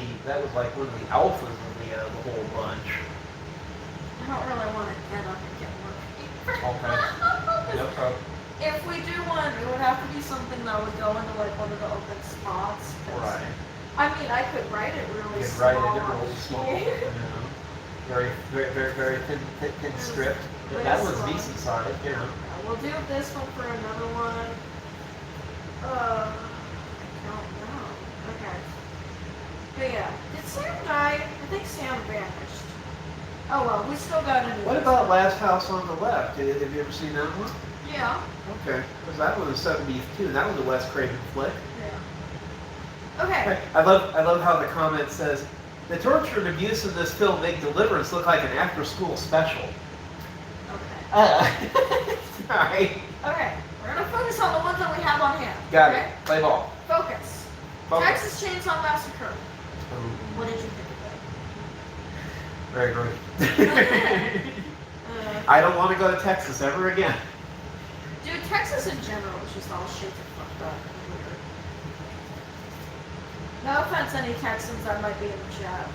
like one of the alphas of the whole bunch. I don't really want to get up and get more paper. Okay. No problem. If we do one, it would have to be something that would go into like one of the open spots. 'Cause, Right. I mean, I could write it really You small. can write it on really small. here. You know. Very thin stripped. But that was decent size, you know. Yeah, we'll do this one for another one. I don't know. Okay. But yeah, did Sam die? I think Sam vanished. Oh well, we still got a new What about Last House on the Left? Have you ever seen that one? Yeah. Okay. Because that was a 70s too, and that was a Wes Craven flick. Yeah. Okay. I love how the comment says, the torture and abuse in this film make Deliverance look like an after-school special. Okay. Sorry. Okay. We're gonna focus on the ones that we have on hand. Got okay? it. Play ball. Focus. Focus. Texas Chainsaw Massacre. Ooh, What did you think very good. of it? I don't want to go to Texas ever again. Dude, Texas in general is just all shit and fucked up and weird. No offense, any Texans that might be in the chat.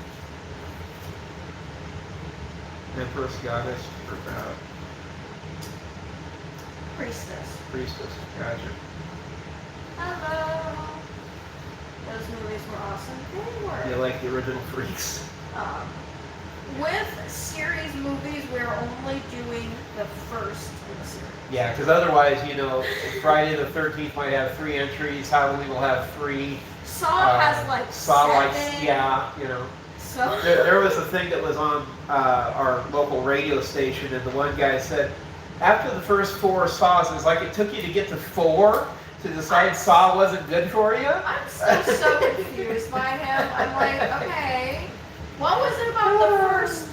Empress, goddess, Priestess. priestess, gotcha. Hello. Those movies were awesome. They were. You like the original Freaks? With series movies, we're only doing the first in the series. Yeah, because otherwise, you know, Friday the 13th might have 3 entries, Halloween will have 3. Saw has like Saw 7. like, yeah, you know. So There was a thing that was on our local radio station, and the one guy said, after the first 4 Saws, it's like it took you to get to 4 to decide Saw wasn't good for you. I'm still so confused by him. I'm like, okay, what was it about the first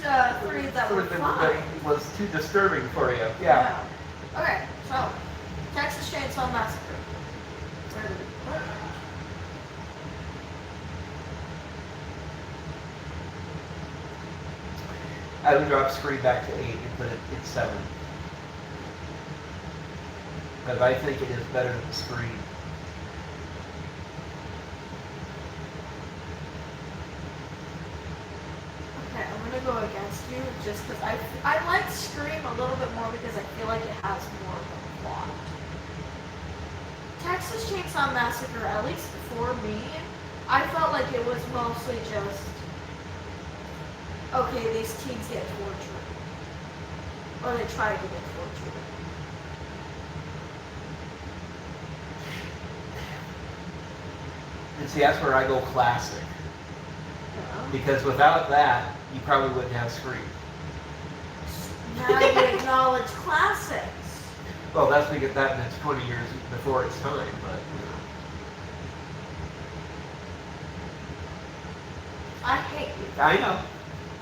3 that were fine? That was too disturbing for you. Yeah. Okay, so Texas Chainsaw Massacre. Where did we put it? I would drop Scream back to 8 and put it in 7. Because I think it is better than Scream. Okay, I'm gonna go against you just because I like Scream a little bit more because I feel like it has more of a plot. Texas Chainsaw Massacre, at least for me, I felt like it was mostly just, okay, these teens get tortured. Or they try to get tortured. And see, that's where I go classic. Yeah. Because without that, you probably wouldn't have Scream. Now you acknowledge classics. Well, that's because that's 20 years before its time, but I hate you. I know.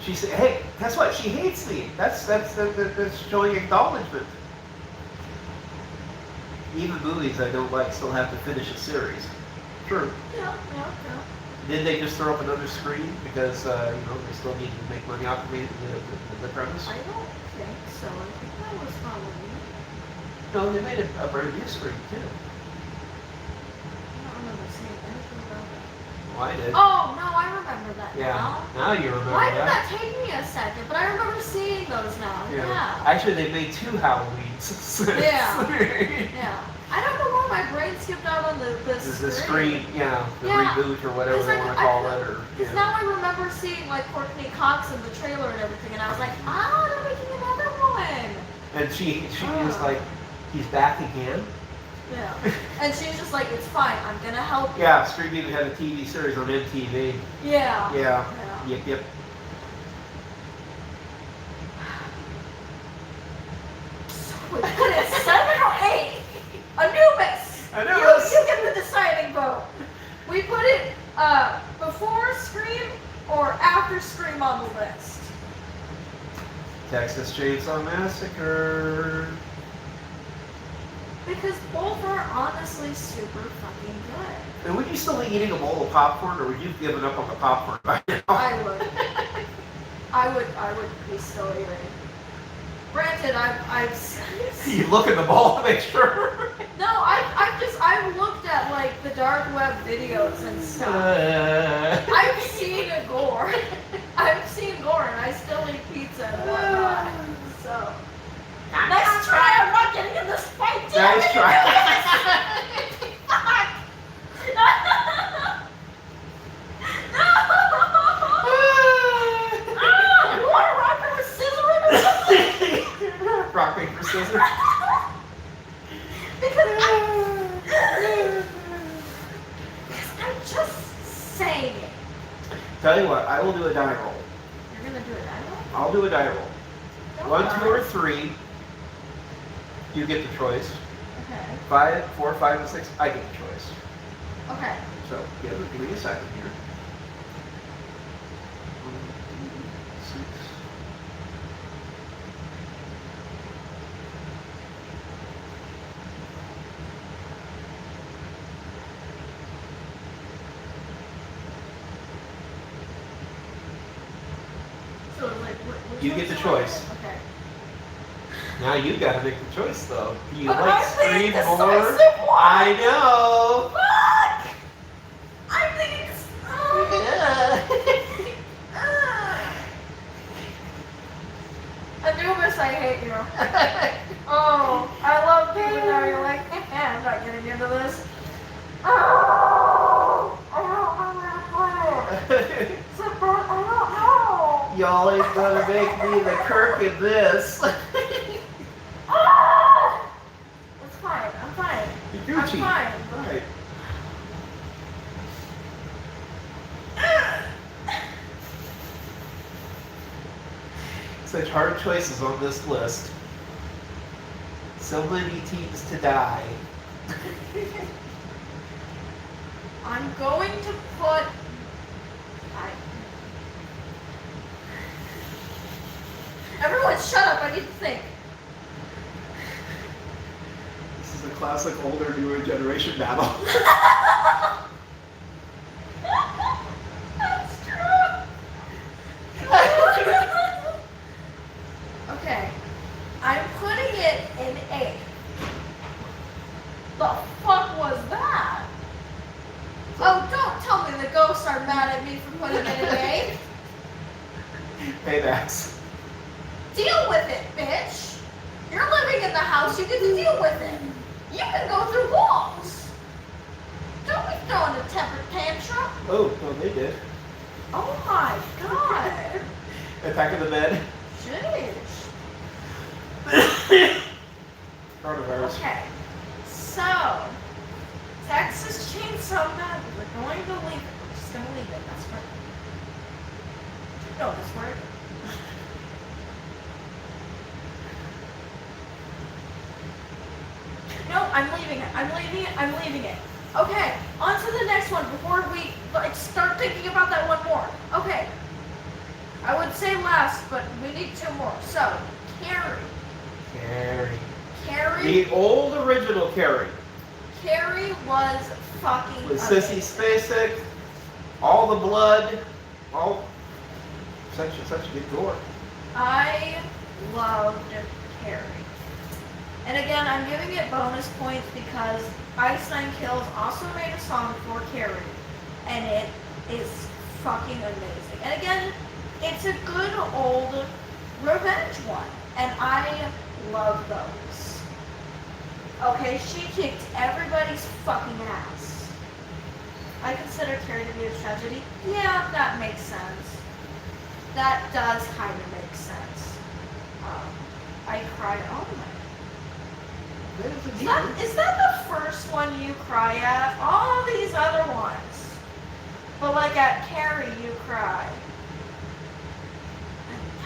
She said, "Hey, guess what? She hates me. That's showing acknowledgement." even movies I don't like still have to finish a series. True. Yeah. Did they just throw up another screen because they still need to make money off of the premise? I don't think so. I think that was Halloween. No, they made a brand new screen too. I don't remember seeing anything about that. Well, I did. Oh, no, I remember that Yeah. now. Now you remember Why did that. that take me a second? But I remember seeing those now. Yeah. Actually, they made 2 Halloweens. since. Yeah. Yeah. I don't know why my brain skipped out on the The screen, the Yeah. reboot or whatever It's they like want to call it, or Because now I remember seeing like Courtney Cox in the trailer and everything, and I was like, they're making another one. And she was like, he's back again. Yeah. And she's just like, it's fine, I'm gonna help you. Yeah, Street even had a TV series on MTV. Yeah. Yeah. Yep. Wait, put it 7 or 8? Anubis! Anubis! You get the deciding vote. We put it before Scream or after Scream on the list. Texas Chainsaw Massacre. Because both are honestly super fucking good. And would you still be eating a bowl of popcorn, or would you have given up on the popcorn by now? I would. I would be still eating. Granted, I've You look at the bowl to make sure. no, I've looked at like the dark web videos and stuff. I've seen a gore. I've seen gore, and I still eat pizza and whatnot. So nice try. I'm not getting in this fight. Nice try. Fuck. You want to rock paper scissors or something? Rock, paper, scissors. Because I'm just saying it. Tell you what, I will do a die roll. You're gonna do it, I know. I'll do a die roll. Don't 1, lie. 2, or 3. You get the choice. Okay. 5, 4, 5, and 6. I get the choice. Okay. So give me a second here. 1, 2, 6. So like, which You one's get the the choice. one? Okay. Now you gotta make the choice though. Do you But like I'm thinking Scream more? decisive one. I know. Fuck! I'm thinking. Anubis, I hate you. Oh, I love you, but now you're like, I'm not getting into this. Oh, I don't know. Y'all ain't gonna make me the Kirk in this. It's fine. I'm fine. You're I'm Gucci. fine. Right. Such hard choices on this list. So many teams to die. I'm going to put. Everyone, shut up! I need to think. This is a classic older, newer generation battle. That's true. Okay, I'm putting it in A. The fuck was that? Oh, don't tell me the ghosts are mad at me for putting it in A. Paybacks. Deal with it, bitch. You're living in the house, you get to deal with it. You can go through walls. Don't be throwing a temper tantrum. Oh, well, they did. Oh my god. Attack of the bed. Jeez. Coronavirus. Okay, so Texas Chainsaw Massacre. We're going to leave it. We're just gonna leave it. That's right. No, that's right. No, I'm leaving it. I'm leaving it. I'm leaving it. Okay, on to the next one before we start thinking about that one more. Okay. I would say last, but we need 2 more. So, Carrie. Carrie. Carrie, The old original Carrie. Carrie was fucking With amazing. Sissy Spacek, all the blood, all such a good gore. I loved Carrie. And again, I'm giving it bonus points because Einstein Kills also made a song for Carrie. And it is fucking amazing. And again, it's a good old revenge one. And I love those. Okay, she kicked everybody's fucking ass. I consider Carrie to be a tragedy. Yeah, that makes sense. That does kind of make sense. I cried. Oh my. Is that the first one you cry at? All these other ones. But like at Carrie, you cry.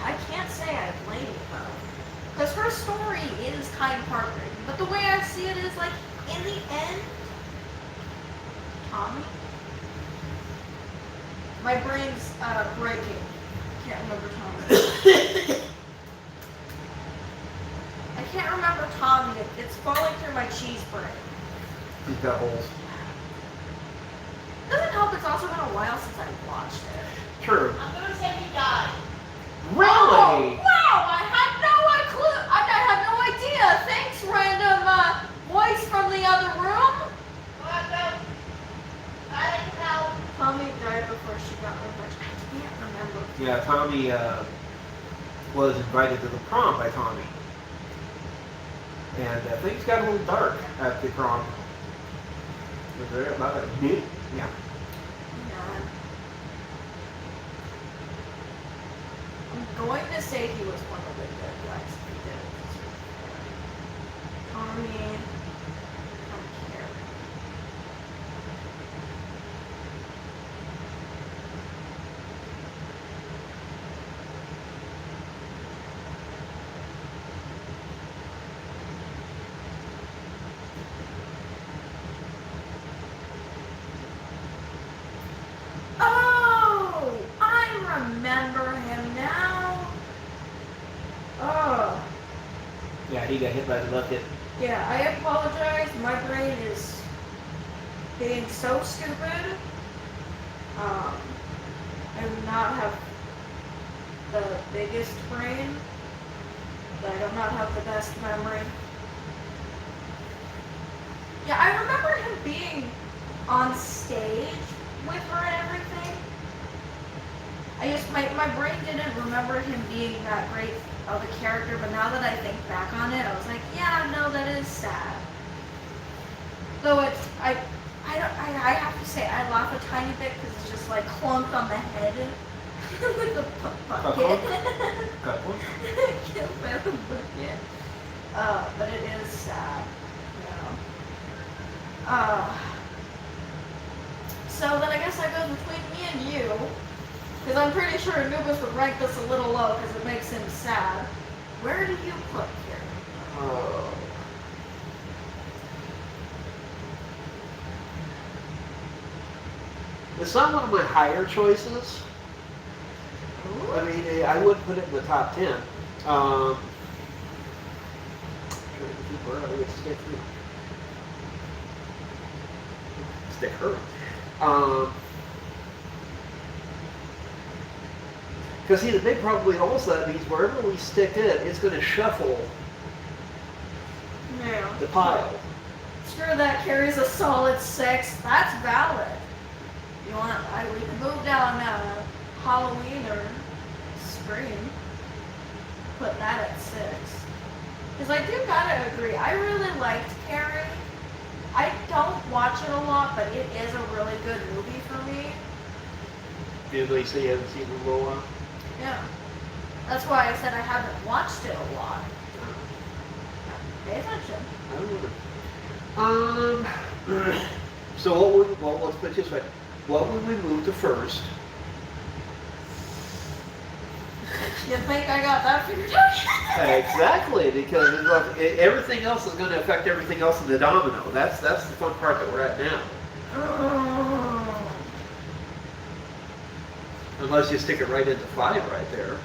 I can't say I blame you though. Because her story is kind of heartbreaking. But the way I see it is like, in the end, Tommy? My brain's breaking. Can't remember Tommy. I can't remember Tommy. It's falling through my cheese brain. He's got holes. Doesn't help. It's also been a while since I watched it. True. I'm gonna say he died. Really? Oh, wow! I had no clue. I had no idea. Thanks, random voice from the other room. Welcome. I didn't know. Tommy died before she got revenge. I can't remember. Yeah, Tommy was invited to the prom by Tommy. And things got a little dark at the prom. Was there about a minute? Yeah. Yeah. I'm going to say he was one of the good guys who did it. Tommy from Carrie. Oh, I remember him now. Oh. Yeah, he got hit by the bucket. Yeah, I apologize. My brain is being so stupid. I do not have the biggest brain, but I do not have the best memory. Yeah, I remember him being on stage with her and everything. My brain didn't remember him being that great of a character, but now that I think back on it, I was like, yeah, no, that is sad. Though it's, I have to say, I laugh a tiny bit because it's just like clunked on the head with the bucket. Killed by the bucket. But it is sad, you know. So then I guess that goes between me and you. Because I'm pretty sure Anubis would rank this a little low because it makes him sad. Where do you put Carrie? Oh. It's not one of my higher choices. Ooh. I mean, I would put it in the top 10. Trying to keep her out of the stick. Stick her. Because see, the big problem with also that means wherever we stick it, it's going to shuffle Yeah. the pile. Screw that, Carrie's a solid 6. That's valid. You want, we can move down Halloween or Scream. Put that at 6. Because I do gotta agree, I really liked Carrie. I don't watch it a lot, but it is a really good movie for me. Did they say you haven't seen it in a little while? Yeah. That's why I said I haven't watched it a lot. Pay attention. I don't know. So let's put it this way. What would we move to first? You think I got that figured out? Exactly, because everything else is going to affect everything else in the domino. That's the fun part that we're at now. Oh. Unless you stick it right into 5 right there.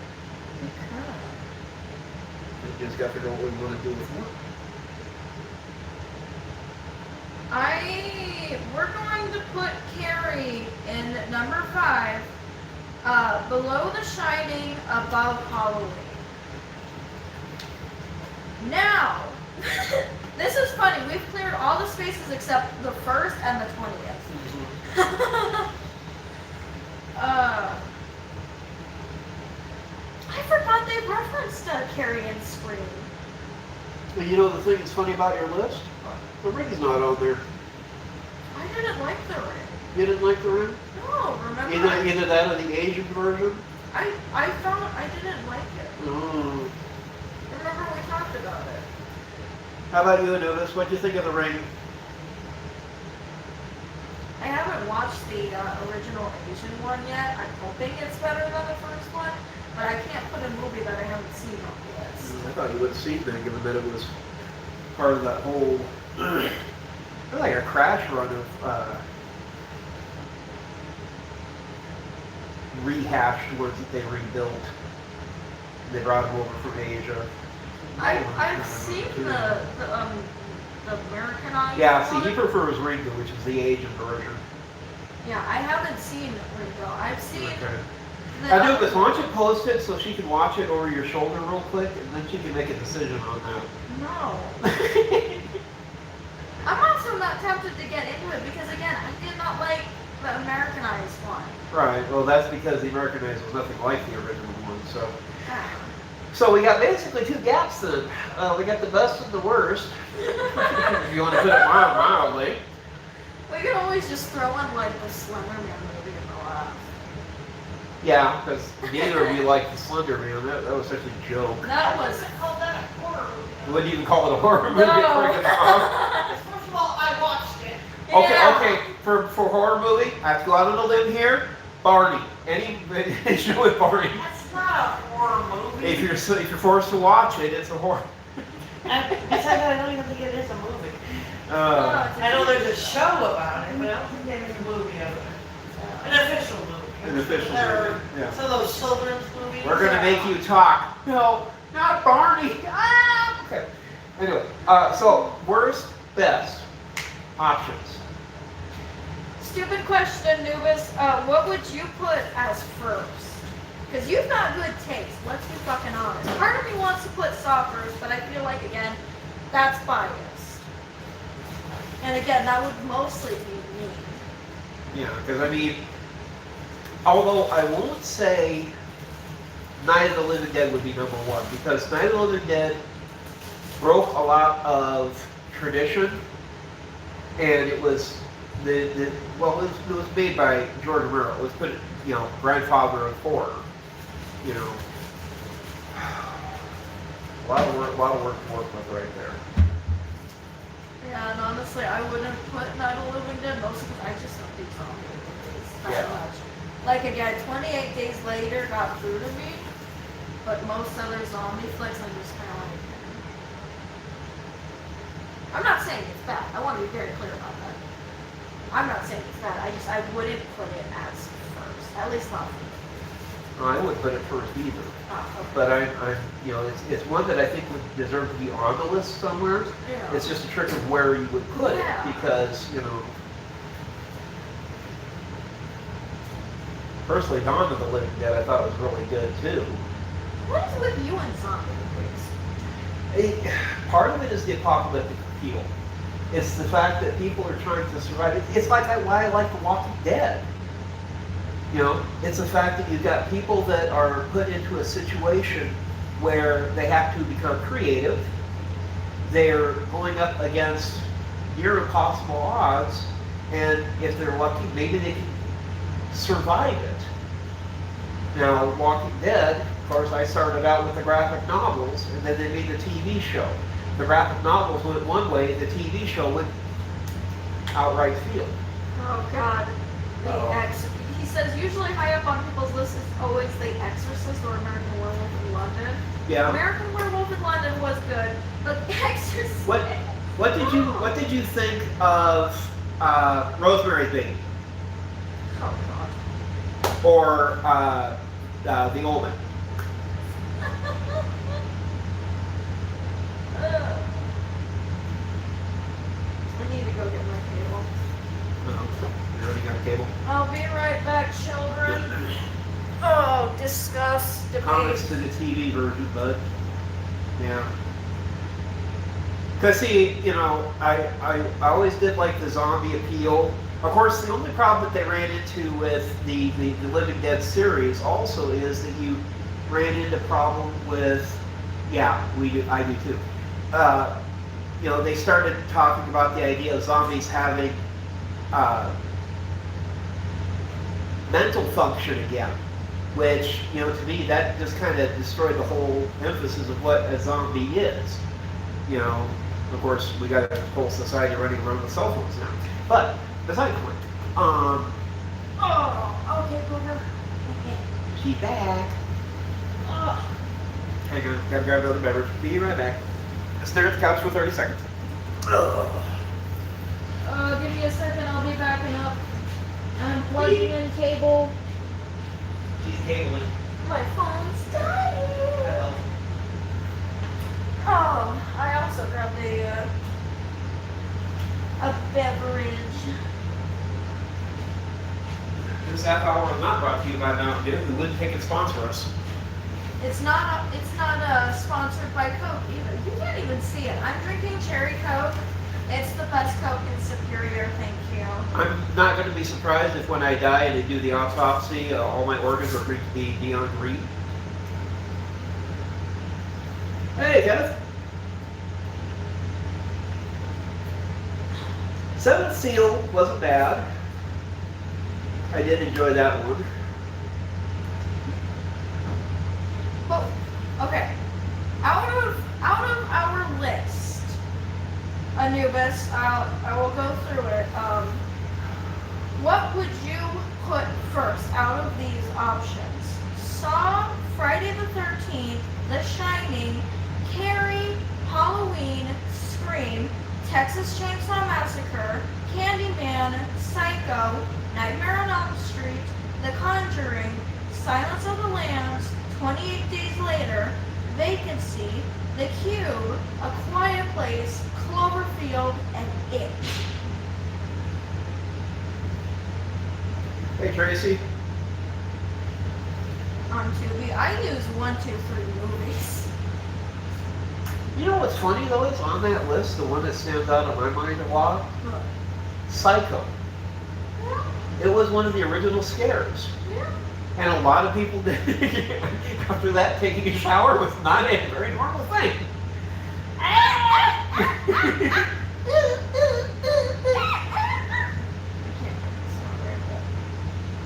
You just got to figure out what we want to do with 1. put Carrie in number 5, below The Shining, above Halloween. Now, this is funny. We've cleared all the spaces except the 1st and the 20th. I forgot they referenced Carrie and Scream. Well, you know the thing that's funny about your list? The ring's not on there. I didn't like the ring. You didn't like the ring? No, remember? Either that or the Asian version? I found I didn't like it. Mm. Remember we talked about it. How about you, Anubis? What'd you think of the ring? I haven't watched the original Asian one yet. I'm hoping it's better than the first one, but I can't put a movie that I haven't seen on the list. I thought you would see that, given that it was part of that whole, like a crash run of rehashed ones that they rebuilt. They brought them over from Asia. I've seen the Americanized Yeah, see, one. he prefers Ringo, which is the Asian version. Yeah, I haven't seen Ringo. I've seen Okay. the Anubis, why don't you post it so she can watch it over your shoulder real quick, and then she can make a decision on that. No. I'm also not tempted to get into it because, again, I did not like the Americanized one. Right, well that's because the Americanized was nothing like the original one, so. Ah. So we got basically 2 gaps then. We got the best and the worst. If you want to put it mildly. We can always just throw in, like, the Slender Man movie in the last. Yeah, because neither of you liked the Slender Man. That was such a joke. That was... I call that a horror movie. You wouldn't even call it a horror movie. No. Freaking off. First of all, I watched it. Okay, Yeah. okay. For horror movie, I have to go out on a limb here. Barney. Any issue with Barney? That's not a horror movie. If you're forced to watch it, it's a horror. Besides that, I don't even think it is a movie. Oh, I know there's a show about it, but I don't think there's a movie of it. An official movie. An official There are movie, yeah. some of those children's movies. We're gonna make you talk. No, not Barney. Ah! Okay. Anyway, so worst, best options. Stupid question, Nubis. What would you put as first? Because you've got good taste. Let's be fucking honest. Part of me wants to put Saw first, but I feel like, again, that's biased. And again, that would mostly be me. Yeah, because I mean, although I won't say Night of the Living Dead would be number 1, because Night of the Living Dead broke a lot of tradition, and it was it was made by George Romero. It was put, grandfather of horror. A lot of work to work with right there. Yeah, and honestly, I wouldn't put Night of the Living Dead mostly because I just don't do zombie movies that Yeah. much. Like, again, 28 Days Later got through to me, but most other zombie flicks I'm just kind of like... I'm not saying it's bad. I want to be very clear about that. I'm not saying it's bad. I wouldn't put it as first. At least not for me. I wouldn't put it first either. Okay. But it's one that I think would deserve to be on the list somewhere. Yeah. It's just a trick of where you would put Yeah. it, because personally, Dawn of the Living Dead I thought was really good too. What is with you and zombie movies? Part of it is the apocalyptic appeal. It's the fact that people are trying to survive. It's like why I like The Walking Dead. It's the fact that you've got people that are put into a situation where they have to become creative. They're going up against near impossible odds, and if they're lucky, maybe they can survive it. Now, Walking Dead, of course, I started out with the graphic novels, and then they made the TV show. The graphic novels went one way, the TV show went outright field. Oh God, He says usually high up on people's lists is always The Exorcist or American Werewolf in London. Yeah. American Werewolf in London was good, but The Exorcist. What did you think of Rosemary's Baby Oh God. or The Omen? I need to go get my cable. No. got cable. I'll be right back, children. Oh, discuss, Comments debate. to the TV version, bud. Yeah. Because see, you know, I always did like the zombie appeal. Of course, the only problem that they ran into with the Living Dead series also is that you ran into problem with, yeah, I do too. You know, they started talking about the idea of zombies having mental function again, which, you know, to me, that just kind of destroyed the whole emphasis of what a zombie is. You know, of course, we got a whole society running around with cell phones now. But, beside the point, Oh, okay, Booger. she's back. Oh. Hang on, gotta grab another beverage. Be right back. Stare at the couch for 30 seconds. Give me a second, I'll be backing up. I'm plugging in cable. She's cabling. My phone's dying. Oh, I also grabbed a beverage. This half hour is not brought to you by Mountain Dew, who wouldn't take and sponsor us. It's not sponsored by Coke either. You can't even see it. I'm drinking cherry Coke. It's the best Coke in Superior, thank you. I'm not going to be surprised if when I die and they do the autopsy, all my organs are going to be neon green. Hey, Kenneth. Seventh Seal wasn't bad. I did enjoy that one. But okay, out of our list, Anubis, I will go through it. What would you put first out of these options? Saw, Friday the 13th, The Shining, Carrie, Halloween, Scream, Texas Chainsaw Massacre, Candyman, Psycho, Nightmare on Elm Street, The Conjuring, Silence of the Lambs, 28 Days Later, Vacancy, The Cube, A Quiet Place, Cloverfield, and It. Hey, Tracy. On Tubi, I use 1, 2, 3 movies. You know what's funny, though? It's on that list, the one that stands out in my mind a lot. Psycho. Yeah, It was one of the original scares. yeah. And a lot of people did. After that, taking a shower was not a very normal thing.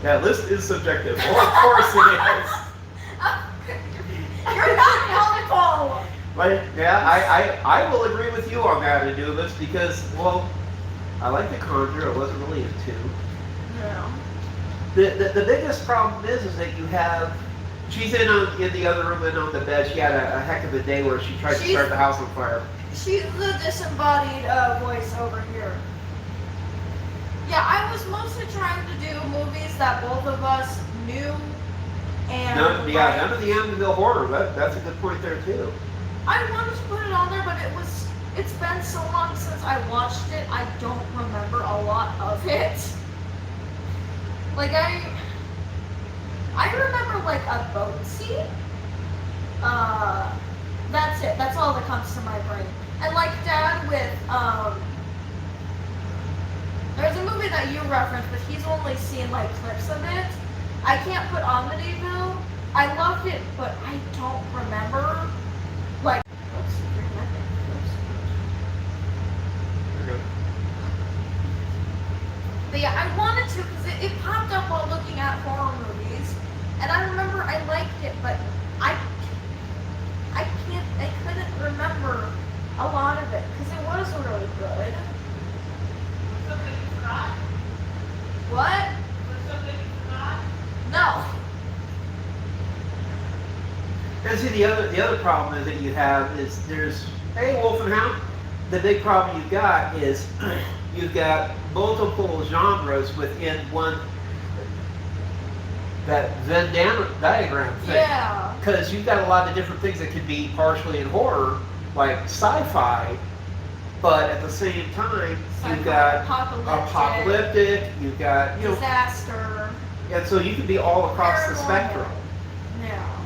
That list is subjective. Well, of course it is. You're not helpful. But yeah, I will agree with you on that, Anubis, because, well, I like The Conjure. I wasn't really into. No. The biggest problem is that you have, she's in the other room and on the bed. She had a heck of a day where she tried to start the house on fire. She's the disembodied voice over here. Yeah, I was mostly trying to do movies that both of us knew and None of the Amityville horror. That's a good point there too. I wanted to put it on there, but it's been so long since I watched it, I don't remember a lot of it. Like I remember like a boat scene. That's it. That's all that comes to my brain. And like Dad with there's a movie that you referenced, but he's only seen like clips of it. I can't put Amityville. I loved it, but I don't remember. Like, oops, You're good. but yeah, I wanted to because it popped up while looking at horror movies, and I remember I liked it, but I couldn't remember a lot of it because it was really good. What? No. And see, the other problem that you have is hey, Wolf and Hound. The big problem you've got is you've got multiple genres within one, that Venn diagram thing. Yeah. Because you've got a lot of different things that could be partially in horror, like sci-fi, but at the same time, you've got apocalyptic, you've got, you know, disaster. and so you can be all across the Paranormal. spectrum. Yeah.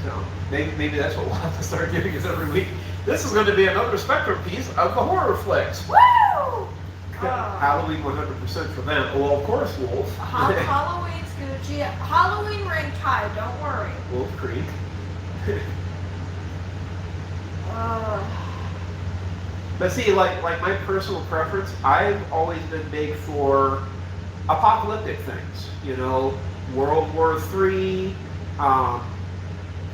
So maybe that's what we'll have to start doing is every week. This is going to be another spectrum piece of the horror flicks. Woo! Halloween 100% for them. Well, of course, Wolf. Halloween's Gucci. Halloween ring tide, don't worry. Wolf Creek. But see, like my personal preference, I've always been big for apocalyptic things. You know, World War III,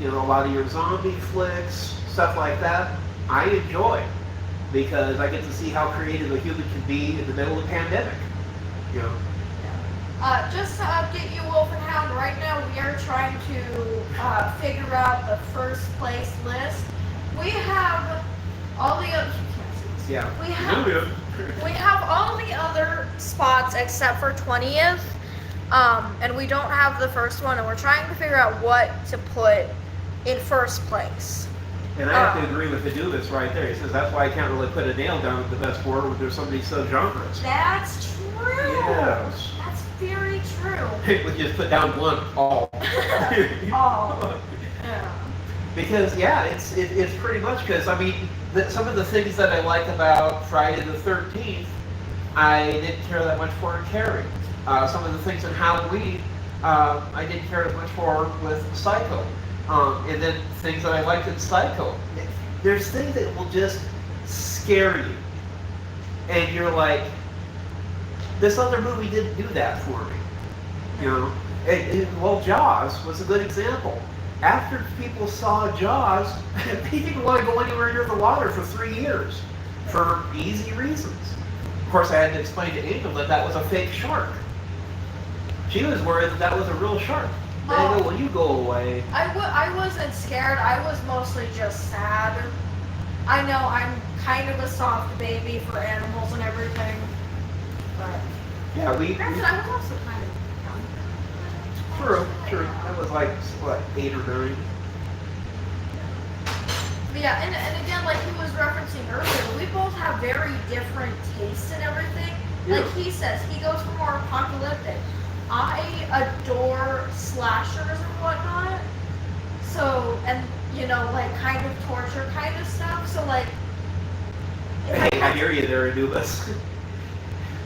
you know, a lot of your zombie flicks, stuff like that. I enjoy because I get to see how creative a human can be in the middle of a pandemic. You know. Just to update you, Wolf and Hound, right now we are trying to figure out the first place list. We have all the other. Yeah. We have all the other spots except for 20th, and we don't have the first one, and we're trying to figure out what to put in first place. And I have to agree with the Dubis right there. He says that's why I can't really put a nail down at the best horror when there's so many subgenres. That's true. Yes. That's very true. We just put down one all. Oh. Yeah. Because yeah, it's pretty much because I mean some of the things that I like about Friday the 13th, I didn't care that much for in Carrie. Some of the things in Halloween, I didn't care as much for with Psycho. And then things that I liked in Psycho. There's things that will just scare you. And you're like, this other movie didn't do that for me. You know? Well, Jaws was a good example. After people saw Jaws, they didn't want to go anywhere near the water for 3 years. For easy reasons. Of course, I had to explain to Angel that that was a fake shark. She was worried that that was a real shark. They go, well, you go away. I wasn't scared. I was mostly just sad. I know I'm kind of a soft baby for animals and everything, but Yeah, I was also kind of young. True. That was like, what, 8 or 9? Yeah, and again, like he was referencing earlier, we both have very different tastes and everything. Yeah. Like he says, he goes for more apocalyptic. I adore slashers and whatnot. So, and you know, like kind of torture kind of stuff. So like, Hey, I hear you there, Anubis.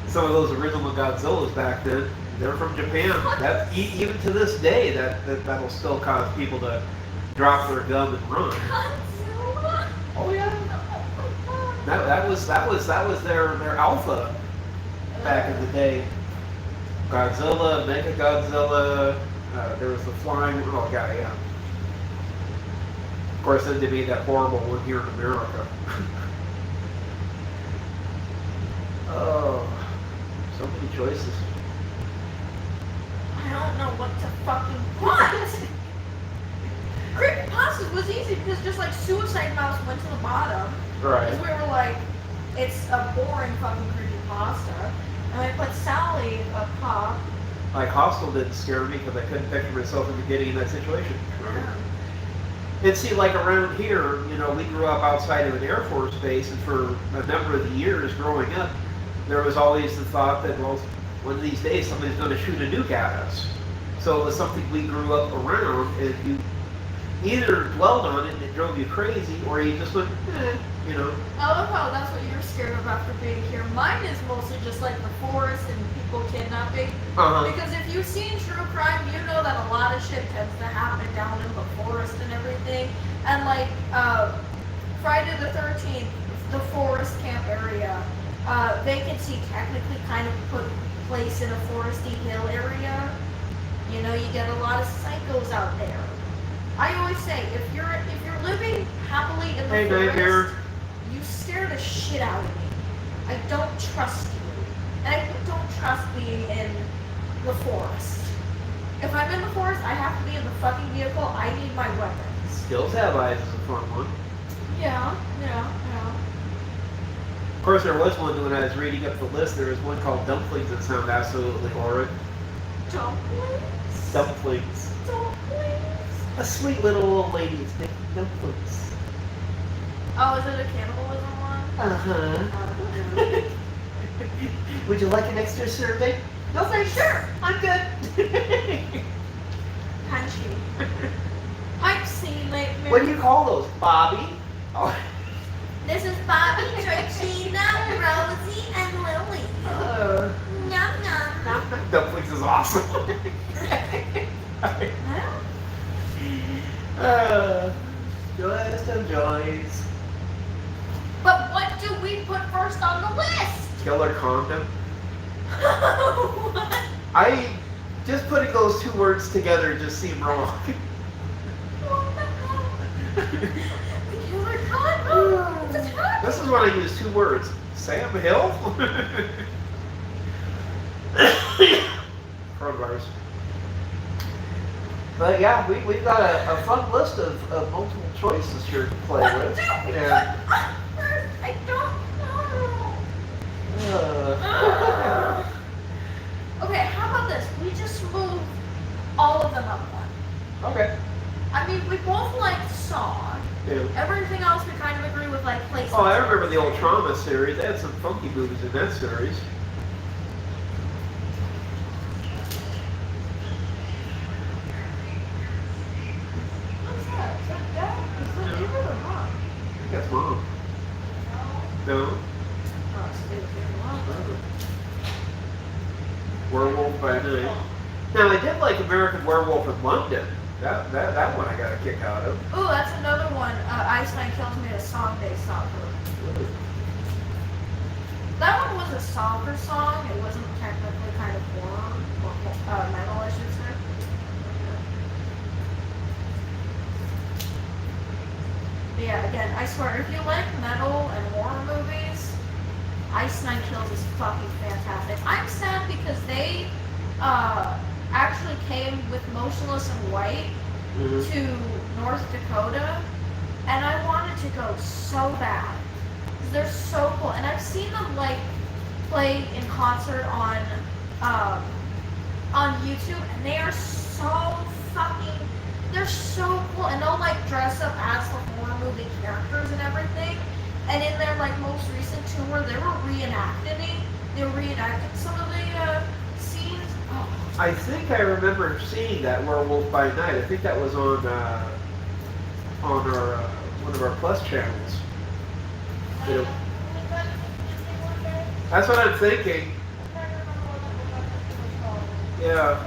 Some of those original Godzillas back then, they're from Japan. That even to this day, that'll still cause people to drop their gun and run. Godzilla. Oh yeah. That was their alpha back in the day. Godzilla, Mechagodzilla, there was the flying, oh god, yeah. Of course, then they made that horrible one here in America. Oh, so many choices. I don't know what to fucking want. Creepypastas was easy because just like Suicide Mouse went to the bottom. Right. Because we were like, it's a boring fucking creepypasta. And I put Sally up top. Like Hostel didn't scare me because I couldn't picture myself into getting in that situation. Yeah. And see, like around here, you know, we grew up outside of an Air Force base, and for a number of the years growing up, there was always the thought that, well, one of these days somebody's going to shoot a nuke at us. So it was something we grew up around, and you either dwelled on it and it drove you crazy, or you just went, you know. I love how that's what you're scared of after being here. Mine is mostly just like the forest and people kidnapping. Because if you've seen true crime, you know that a lot of shit tends to happen down in the forest and everything. And like Friday the 13th, the forest camp area, vacancy technically kind of put place in a foresty hill area. You know, you get a lot of psychos out there. I always say, if you're living happily in the forest, you scare the shit out of me. I don't trust you. And I don't trust being in the forest. If I'm in the forest, I have to be in the fucking vehicle. I need my weapons. Skills Have Eyes is a fun one. Yeah. Of course, there was one when I was reading up the list. There was one called Dumplings that sound absolutely horrid. Dumplings? Dumplings. Dumplings? A sweet little old lady is making dumplings. Oh, is it a cannibalism one? Uh-huh. Would you like an extra serving? No, thanks. Sure, I'm good. Punchy. I've seen like. What do you call those, Bobby? Oh. This is Bobby, Georgina, Rosie, and Lily. Yum yum. Dumplings is awesome. Joyous of joys. But what do we put first on the list? Killer condom. What? I just putting those two words together just seemed wrong. What the hell? Killer condom. It's a condom. This is when I use two words. Sam Hill? Coronavirus. But yeah, we've got a fun list of multiple choices here to play What with. do we put And, on first? I don't know. Okay, how about this? We just move all of them up one. Okay. I mean, we both like Saw. Yeah. Everything else we kind of agree with, like places. Oh, I remember the old Trauma series. They had some funky movies in that series. What's that? Is that Dad? Is that David or Mom? I think that's Mom. No? Oh, it's David and Mom. Werewolf by Night. Now, I did like American Werewolf in London. That one I got a kick out of. Ooh, that's another one. Einstein Kills made a song based off of. That one was a somber song. It wasn't technically kind of horror or metal, I should say. But yeah, again, I swear, if you like metal and horror movies, Ice Nine Kills is fucking fantastic. I'm sad because they actually came with Motionless in White to North Dakota, and I wanted to go so bad. 'Cause they're so cool, and I've seen them like play in concert on YouTube, and they are so fucking. They're so cool, and they'll like dress up as the horror movie characters and everything. And in their like most recent tour, they were reenacting some of the scenes. Oh. I think I remember seeing that Werewolf by Night. I think that was on our one of our Plus channels. You know, that's what I'm thinking. Yeah.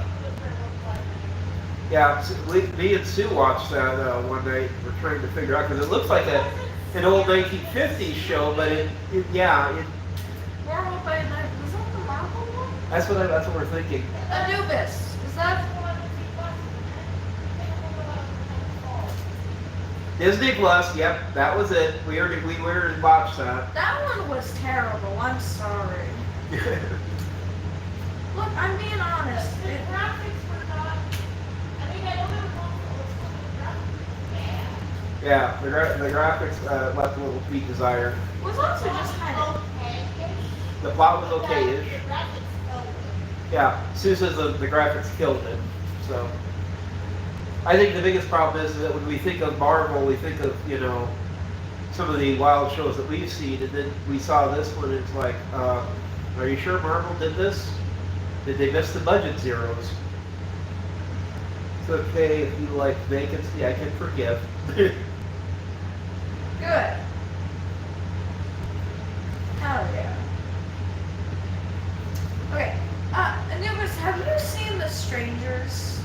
Yeah, me and Sue watched that one night. We're trying to figure out because it looks like an old 1950s show, but Werewolf by Night, was that the Marvel one? that's what we're thinking. Anubis, is that? Disney Plus, yep, that was it. We already watched that. That one was terrible. I'm sorry. Look, I'm being honest. Yeah, the graphics left a little to be desired. It was also just kind of. The plot was okay-ish. Yeah, Sue says the graphics killed it. So I think the biggest problem is that when we think of Marvel, we think of, some of the wild shows that we've seen, and then we saw this one, and it's like, are you sure Marvel did this? Did they miss the budget zeros? It's okay if you like vacancy, I can forgive. Good. Hell yeah. Okay. Anubis, have you seen The Strangers?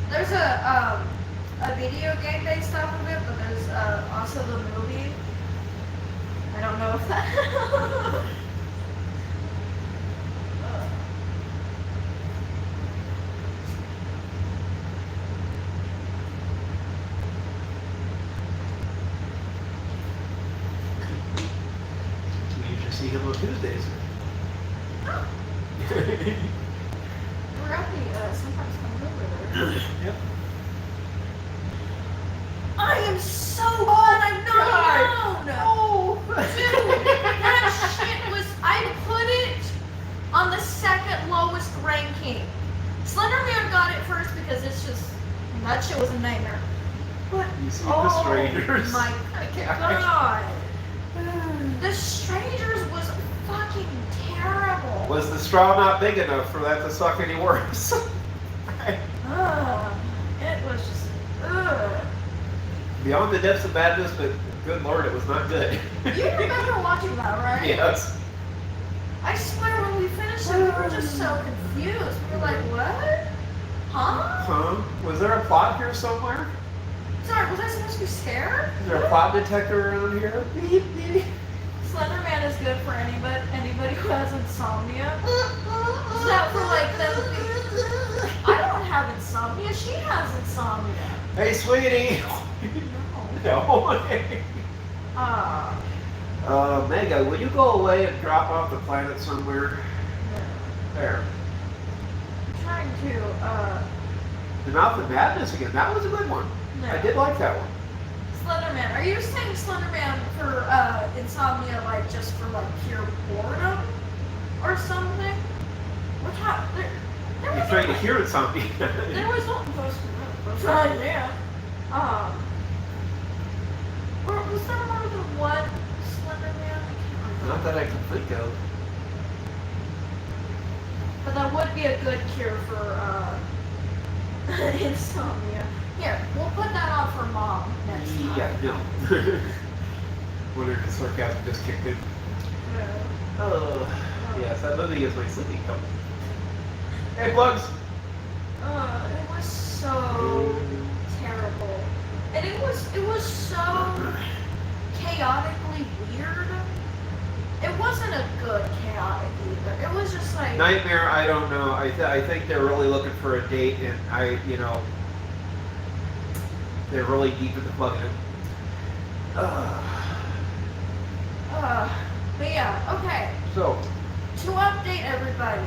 There's a video game based off of it, but there's also the movie. I don't know if that. We usually see him on Tuesdays. Rugby sometimes comes over there. Yep. I am so glad I'm not alone. Oh! Dude, that shit was. I put it on the second lowest ranking. Slenderman got it first because it's just that shit was a nightmare. But You see the Strangers. my god, The Strangers was fucking terrible. Was the straw not big enough for that to suck any worse? It was just, ugh. Beyond the depths of badness, but good lord, it was not good. You remember watching that, right? Yes. I swear when we finished it, we were just so confused. We were like, what? Huh? Huh? Was there a plot here somewhere? Sorry, was I supposed to be scared? Is there a plot detector around here? Beep, beep. Slender Man is good for anybody who has insomnia. Is that for like them? I don't have insomnia. She has insomnia. Hey, sweetie. No. No. Mega, will you go away and drop off the planet somewhere? There. I'm trying to, The Mouth of Madness again. That was a good one. no. I did like that one. Slender Man. Are you saying Slender Man for, insomnia, like, just for, like, pure boredom? Or something? What happened? There You're was trying to hear it something. There was something supposed to be. Yeah. Or was there more than one Slender Man? I can't remember. Not that I can think of. But that would be a good cure for insomnia. Here, we'll put that on for Mom next time. Yeah, no. Wonder if the sarcasm just kicked in. Yeah. Oh, yes, that movie is my sleeping company. Hey, Plugs! It was so terrible. And it was so chaotically weird. It wasn't a good chaotic either. It was just like... Nightmare, I don't know. I think they're really looking for a date, and they're really deep in the plug in. But yeah, okay. So, To update everybody,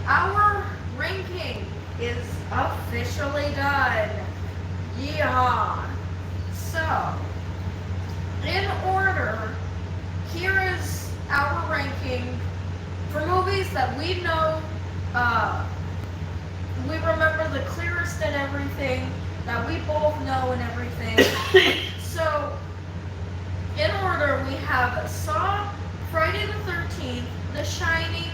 our ranking is officially done. Yeehaw! So, in order, here is our ranking for movies that we know, we remember the clearest and everything, that we both know and everything. So, in order, we have Saw, Friday the 13th, The Shining,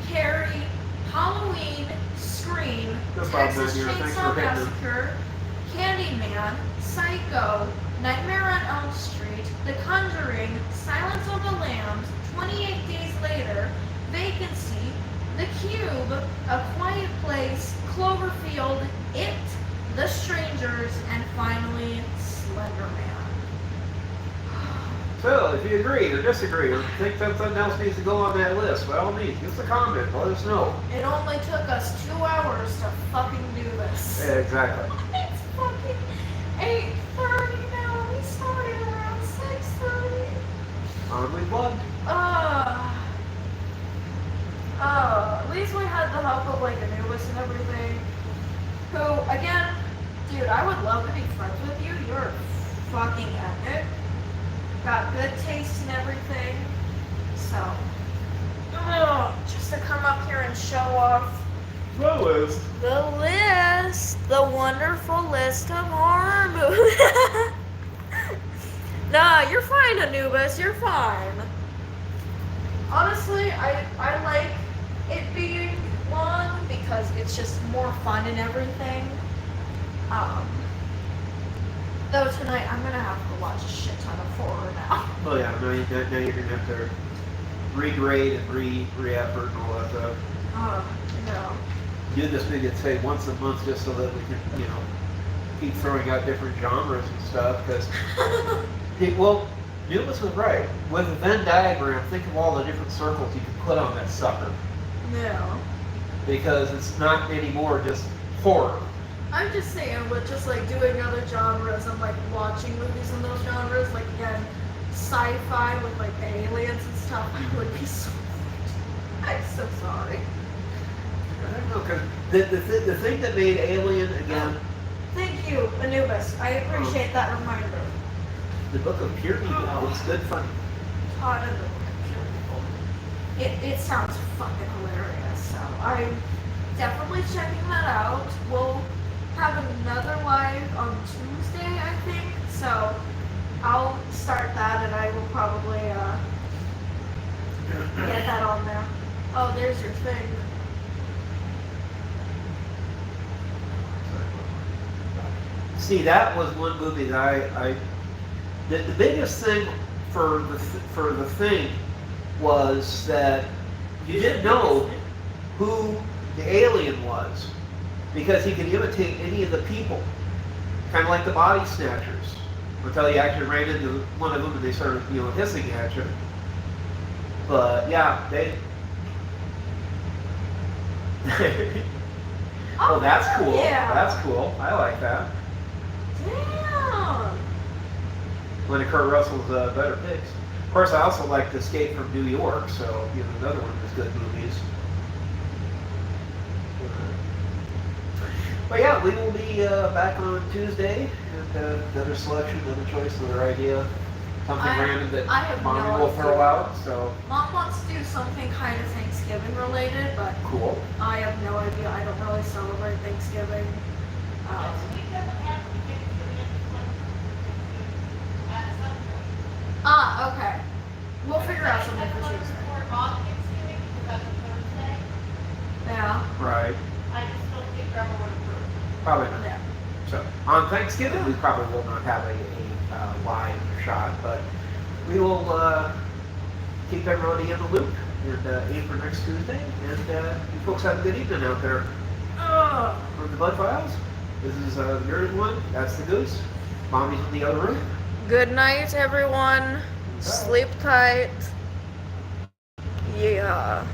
Carrie, Halloween, Scream, No problem, Texas man. Thanks Chainsaw for hitting them. Massacre, Candyman, Psycho, Nightmare on Elm Street, The Conjuring, Silence of the Lambs, 28 Days Later, Vacancy, The Cube, A Quiet Place, Cloverfield, It, The Strangers, and finally, Slender Man. so if you agree or disagree or think that something else needs to go on that list, by all means, give us a comment. Let us know. It only took us 2 hours to fucking do this. Yeah, exactly. It's fucking 8:30 now. We started around 6:30. Only plugged. At least we had the help of like Anubis and everything. Who, again, dude, I would love to be friends with you. You're fucking epic. Got good taste and everything. So, just to come up here and show off The list. the list, the wonderful list of horror movies. Nah, you're fine, Anubis. You're fine. Honestly, I like it being long because it's just more fun and everything. Though tonight I'm gonna have to watch a shit ton of horror now. Oh yeah, now you're gonna have to regrade and re-effort and all that stuff. No. Do this maybe say once a month just so that we can, keep throwing out different genres and stuff. Because, well, Newman was right. With a Venn diagram, think of all the different circles you can put on that sucker. No. Because it's not anymore just horror. I'm just saying, with just like doing other genres and like watching movies in those genres, like again, sci-fi with like aliens and stuff, I would be so. I'm so sorry. I don't know, because the thing that made Alien, again, Thank you, Anubis. I appreciate that reminder. the Book of Pure Evil, it's good fun. Taught in the book of Pure Evil. It sounds fucking hilarious, so I'm definitely checking that out. We'll have another live on Tuesday, I think, so I'll start that, and I will probably get that on there. Oh, there's your thing. See, that was one movie that the biggest thing for the thing was that you didn't know who the alien was because he could imitate any of the people, kind of like the body snatchers. Until you actually ran into one of them and they started, hissing at you. But yeah, they. Oh, that's cool. Yeah. That's cool. I like that. Damn. One of Kurt Russell's better picks. Of course, I also liked Escape from New York, so another one of his good movies. But yeah, we will be back on Tuesday, and another selection, another choice, another idea, something random that I have Mommy no will throw idea. out. So Mom wants to do something kind of Thanksgiving related, but cool. I have no idea. I don't really celebrate Thanksgiving. Okay. We'll figure out something for Tuesday. Yeah. Right. Probably not. Yeah. So on Thanksgiving, we probably will not have a live shot, but we will keep everybody in the loop and aim for next Tuesday. And you folks have a good evening out there. From the Bud Files, this is the Nerd one. That's the Goose. Mommy's in the other room. Good night, everyone. Sleep tight. Yeah.